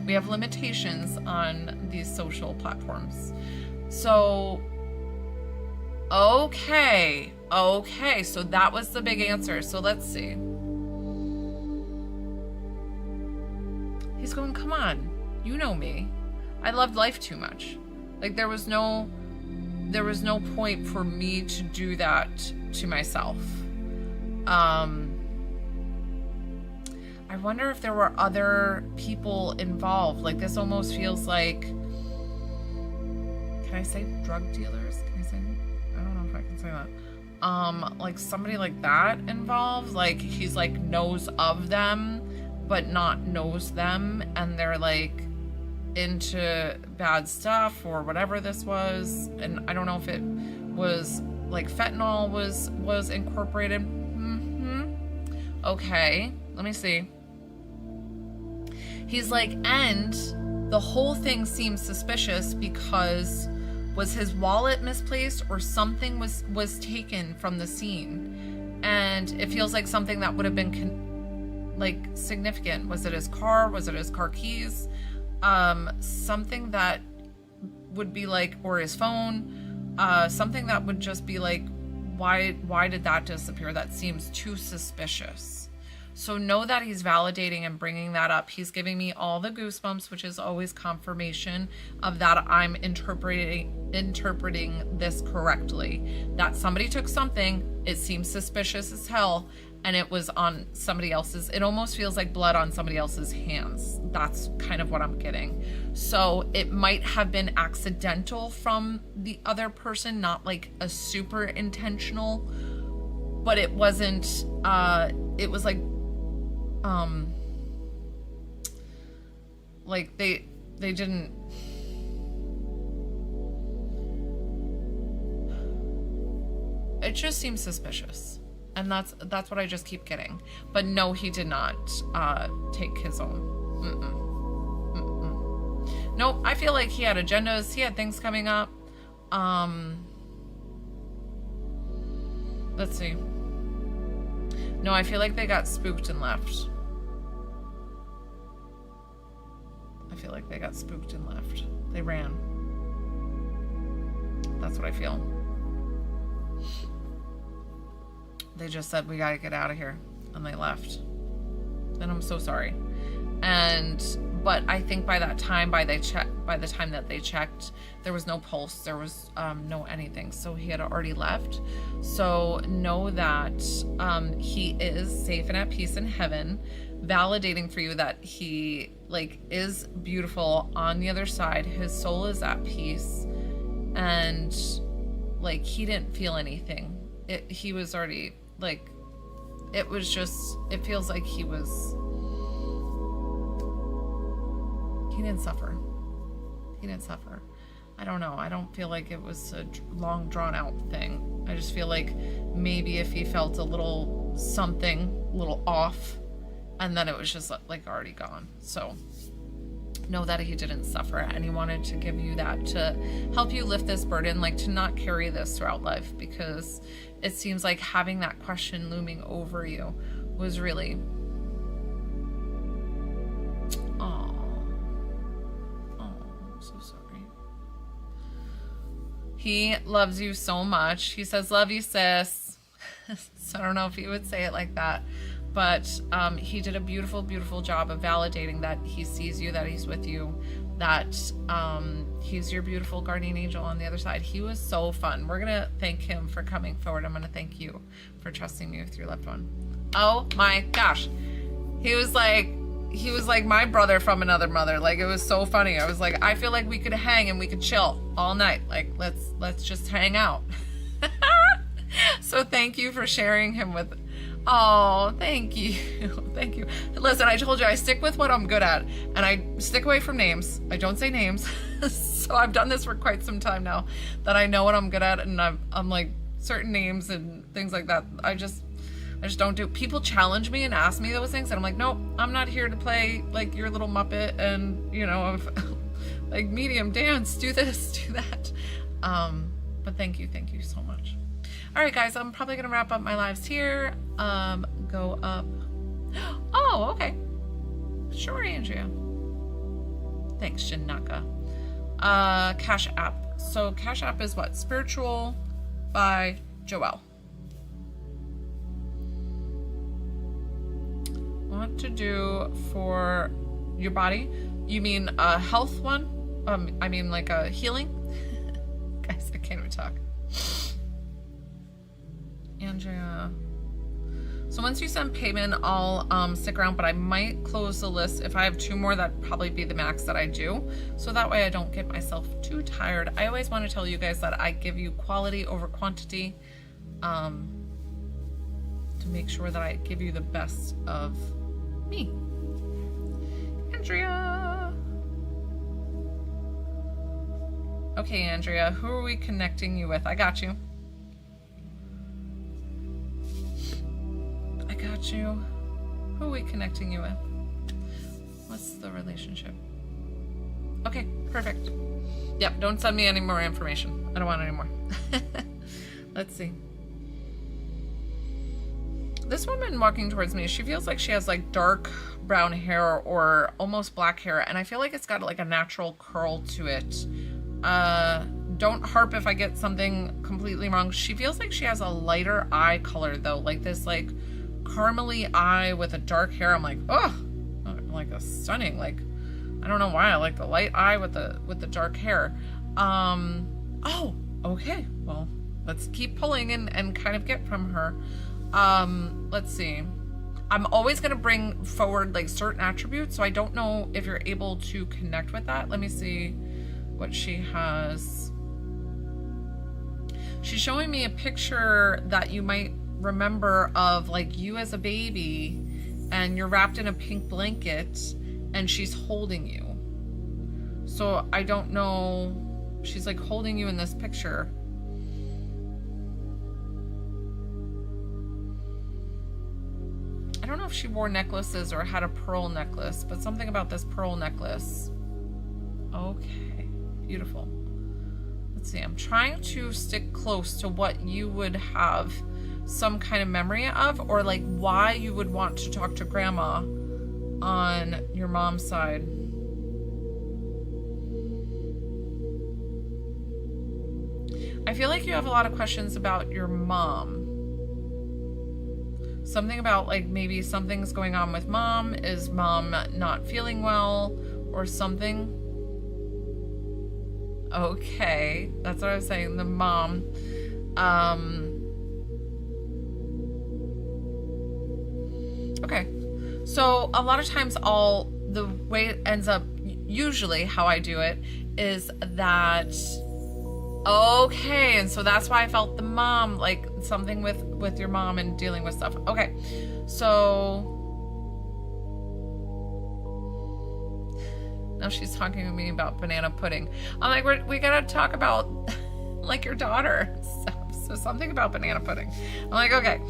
We have limitations on these social platforms. So, okay, so that was the big answer. So let's see. He's going, come on, you know me. I loved life too much. Like there was no point for me to do that to myself. I wonder if there were other people involved. Like this almost feels like, can I say drug dealers? Can I say, I don't know if I can say that. Like somebody like that involved. Like he's like knows of them, but not knows them. And they're like into bad stuff or whatever this was. And I don't know if it was like fentanyl was incorporated. Okay, let me see. He's like, and the whole thing seems suspicious because was his wallet misplaced or something was taken from the scene, and it feels like something that would have been like significant. Was it his car? Was it his car keys? Something that would be like, or his phone, something that would just be like, why did that disappear? That seems too suspicious. So know that he's validating and bringing that up. He's giving me all the goosebumps, which is always confirmation of that I'm interpreting this correctly. That somebody took something, it seems suspicious as hell, and it was on somebody else's. It almost feels like blood on somebody else's hands. That's kind of what I'm getting. So it might have been accidental from the other person, not like a super intentional, but it wasn't, it was like they didn't, it just seems suspicious. And that's what I just keep getting. But no, he did not take his own. Nope, I feel like he had agendas. He had things coming up. Let's see. No, I feel like they got spooked and left. I feel like they got spooked and left. They ran. That's what I feel. They just said, we gotta get out of here. And they left. And I'm so sorry. But I think by that time, by the time that they checked, there was no pulse, there was no anything. So he had already left. So know that he is safe and at peace in heaven, validating for you that he is beautiful on the other side. His soul is at peace, and he didn't feel anything. He was already it was just, it feels like he didn't suffer. He didn't suffer. I don't know. I don't feel like it was a long drawn out thing. I just feel like maybe if he felt a little something, a little off, and then it was just already gone. So know that he didn't suffer, and he wanted to give you that to help you lift this burden, to not carry this throughout life, because it seems like having that question looming over you was really, I'm so sorry. He loves you so much. He says, love you, sis. So I don't know if he would say it like that, but he did a beautiful, beautiful job of validating that he sees you, that he's with you, that he's your beautiful guardian angel on the other side. He was so fun. We're gonna thank him for coming forward. I'm gonna thank you for trusting me with your loved one. Oh my gosh. He was like my brother from another mother. It was so funny. I was like, I feel like we could hang and we could chill all night. Let's just hang out. So thank you for sharing him with. Oh, thank you. Thank you. Listen, I told you I stick with what I'm good at, and I stick away from names. I don't say names. So I've done this for quite some time now, that I know what I'm good at, and I'm like certain names and things like that. I just don't do. People challenge me and ask me those things, and I'm like, nope, I'm not here to play your little Muppet and medium dance, do this, do that. But thank you so much. All right, guys, I'm probably gonna wrap up my lives here. Go up. Oh, okay. Sure, Andrea. Thanks, Shinaka. Cash App. So Cash App is what? Spiritual by Joelle. What to do for your body? You mean a health one? I mean a healing? Guys, I can't even talk. Andrea. So once you send payment, I'll stick around, but I might close the list. If I have 2 more, that'd probably be the max that I do. So that way I don't get myself too tired. I always want to tell you guys that I give you quality over quantity, to make sure that I give you the best of me. Andrea. Okay, Andrea, who are we connecting you with? I got you. Got you. Who are we connecting you with? What's the relationship? Okay, perfect. Yep, don't send me any more information. I don't want any more. Let's see. This woman walking towards me, she feels like she has like dark brown hair or almost black hair, and I feel like it's got like a natural curl to it. Don't harp if I get something completely wrong. She feels like she has a lighter eye color though, like this like caramely eye with a dark hair. I'm like, oh, like a stunning, like, I don't know why I like the light eye with the dark hair. Oh, okay, well, let's keep pulling and kind of get from her. Let's see. I'm always going to bring forward like certain attributes, so I don't know if you're able to connect with that. Let me see what she has. She's showing me a picture that you might remember of like you as a baby, and you're wrapped in a pink blanket and she's holding you. So I don't know. She's like holding you in this picture. I don't know if she wore necklaces or had a pearl necklace, but something about this pearl necklace. Okay, beautiful. Let's see, I'm trying to stick close to what you would have some kind of memory of, or like why you would want to talk to grandma on your mom's side. I feel like you have a lot of questions about your mom. Something about like maybe something's going on with mom. Is mom not feeling well or something? Okay, that's what I was saying, the mom. Okay, so a lot of times the way it ends up, usually how I do it is that, okay, and so that's why I felt the mom, like something with your mom and dealing with stuff. Okay, so now she's talking to me about banana pudding. I'm like, we gotta talk about like your daughter. So something about banana pudding. I'm like, okay.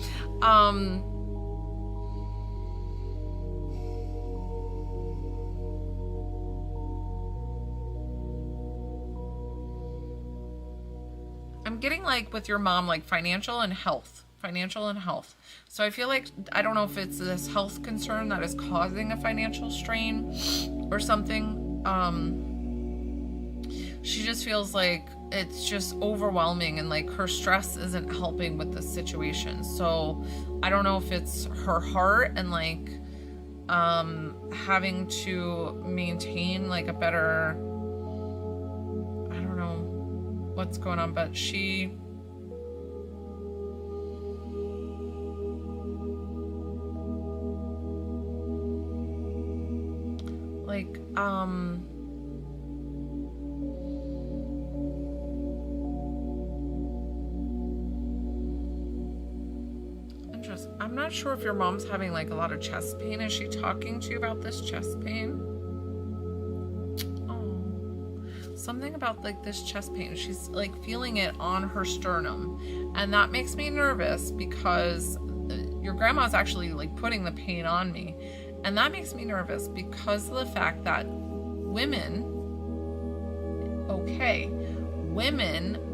I'm getting like with your mom, like financial and health. So I feel like, I don't know if it's this health concern that is causing a financial strain or something. She just feels like it's just overwhelming and like her stress isn't helping with the situation. So I don't know if it's her heart and like having to maintain like a better, I don't know what's going on, but she like I'm not sure if your mom's having like a lot of chest pain. Is she talking to you about this chest pain? Oh, something about like this chest pain. She's like feeling it on her sternum, and that makes me nervous because your grandma's actually like putting the pain on me, and that makes me nervous because of the fact that women,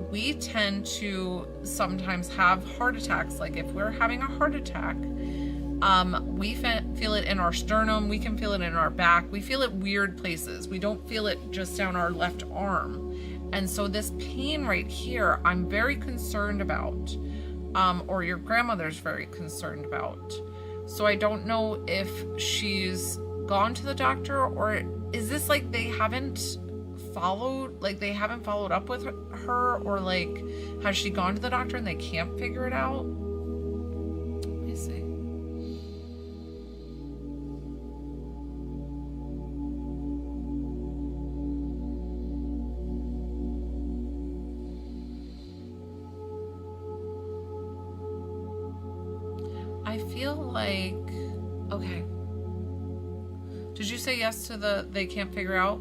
we tend to sometimes have heart attacks. Like if we're having a heart attack, we feel it in our sternum, we can feel it in our back, we feel it weird places. We don't feel it just down our left arm. And so this pain right here, I'm very concerned about, or your grandmother's very concerned about. So I don't know if she's gone to the doctor, or is this like they haven't followed up with her, or like has she gone to the doctor and they can't figure it out? Let me see. I feel like, okay. Did you say yes to they can't figure out?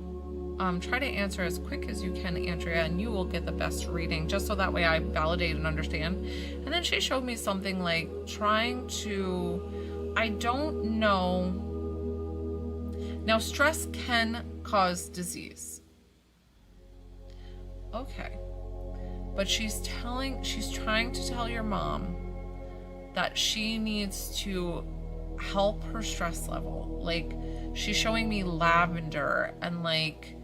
Try to answer as quick as you can, Andrea, and you will get the best reading, just so that way I validate and understand. And then she showed me something like trying to, I don't know. Now, stress can cause disease. okay. But she's trying to tell your mom that she needs to help her stress level. Like, she's showing me lavender and like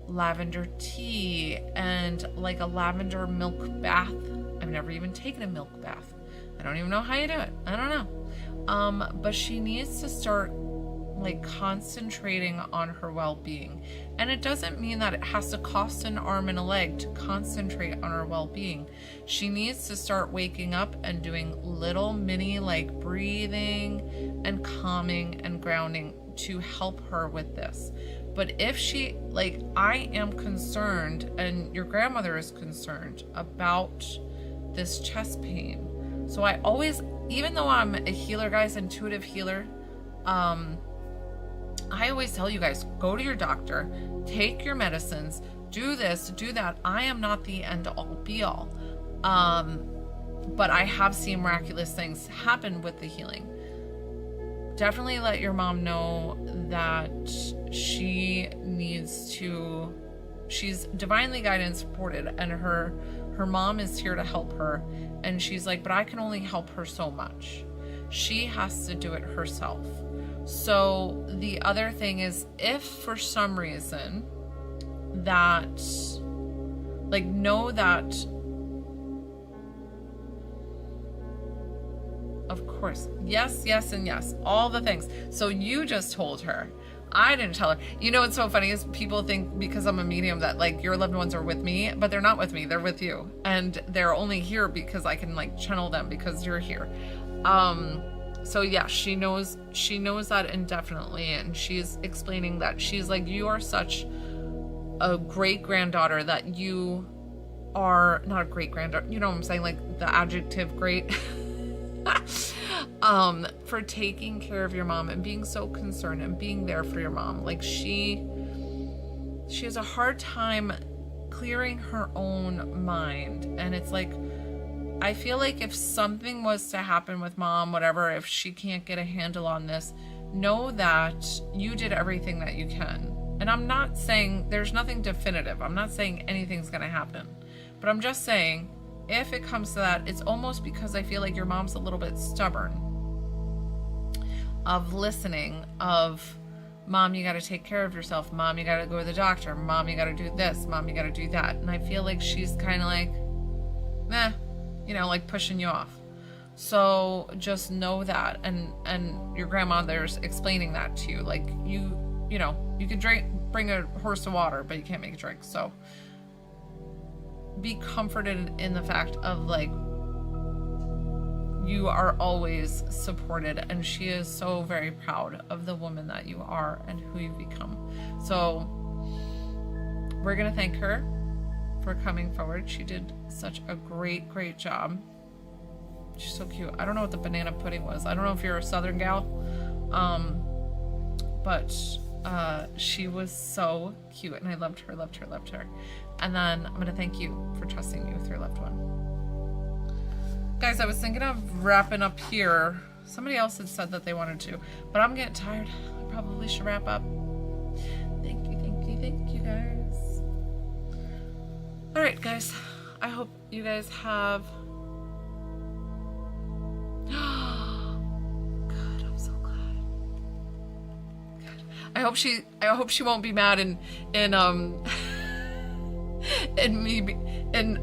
lavender tea and like a lavender milk bath. I've never even taken a milk bath. I don't even know how you do it. I don't know. But she needs to start like concentrating on her well-being. And it doesn't mean that it has to cost an arm and a leg to concentrate on her well-being. She needs to start waking up and doing little mini like breathing and calming and grounding to help her with this. But if she, like, I am concerned, and your grandmother is concerned about this chest pain. So I always, even though I'm a healer, guys, intuitive healer, I always tell you guys, go to your doctor, take your medicines, do this, do that. I am not the end all be all. But I have seen miraculous things happen with the healing. Definitely let your mom know that she needs to, she's divinely guided and supported, and her mom is here to help her. And she's like, but I can only help her so much. She has to do it herself. So the other thing is, if for some reason that, like, know that, of course, yes, yes, and yes, all the things. So you just told her. I didn't tell her. You know what's so funny is people think because I'm a medium that like your loved ones are with me, but they're not with me. They're with you. And they're only here because I can like channel them because you're here. So yeah, she knows that indefinitely, and she's explaining that she's like, you are such a great granddaughter that you are not a great granddaughter. You know what I'm saying? Like the adjective great. For taking care of your mom and being so concerned and being there for your mom. Like she has a hard time clearing her own mind. And it's like, I feel like if something was to happen with mom, whatever, if she can't get a handle on this, know that you did everything that you can. And I'm not saying, there's nothing definitive. I'm not saying anything's going to happen. But I'm just saying, if it comes to that, it's almost because I feel like your mom's a little bit stubborn of listening, of, mom, you got to take care of yourself. Mom, you got to go to the doctor. Mom, you got to do this. Mom, you got to do that. And I feel like she's kind of like, meh, you know, like pushing you off. So just know that. And your grandmother's explaining that to you. Like you know, you can bring a horse of water, but you can't make a drink. So be comforted in the fact of like, you are always supported, and she is so very proud of the woman that you are and who you've become. So we're going to thank her for coming forward. She did such a great job. She's so cute. I don't know what the banana pudding was. I don't know if you're a Southern gal. But she was so cute, and I loved her. And then I'm going to thank you for trusting me with your loved one. Guys, I was thinking of wrapping up here. Somebody else had said that they wanted to, but I'm getting tired. I probably should wrap up. Thank you guys. All right, guys. I hope you guys have... God, I'm so glad. God. I hope she won't be mad in and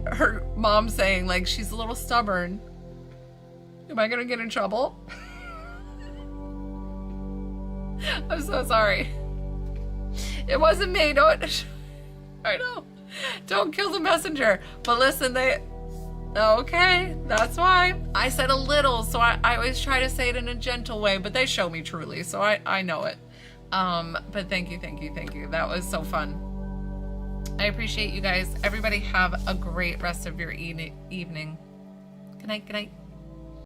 her mom saying like she's a little stubborn. Am I gonna get in trouble? I'm so sorry. It wasn't me. I know. Don't kill the messenger. But listen, okay, that's why. I said a little, so I always try to say it in a gentle way, but they show me truly, so I know it. But thank you. That was so fun. I appreciate you guys. Everybody have a great rest of your evening. Good night.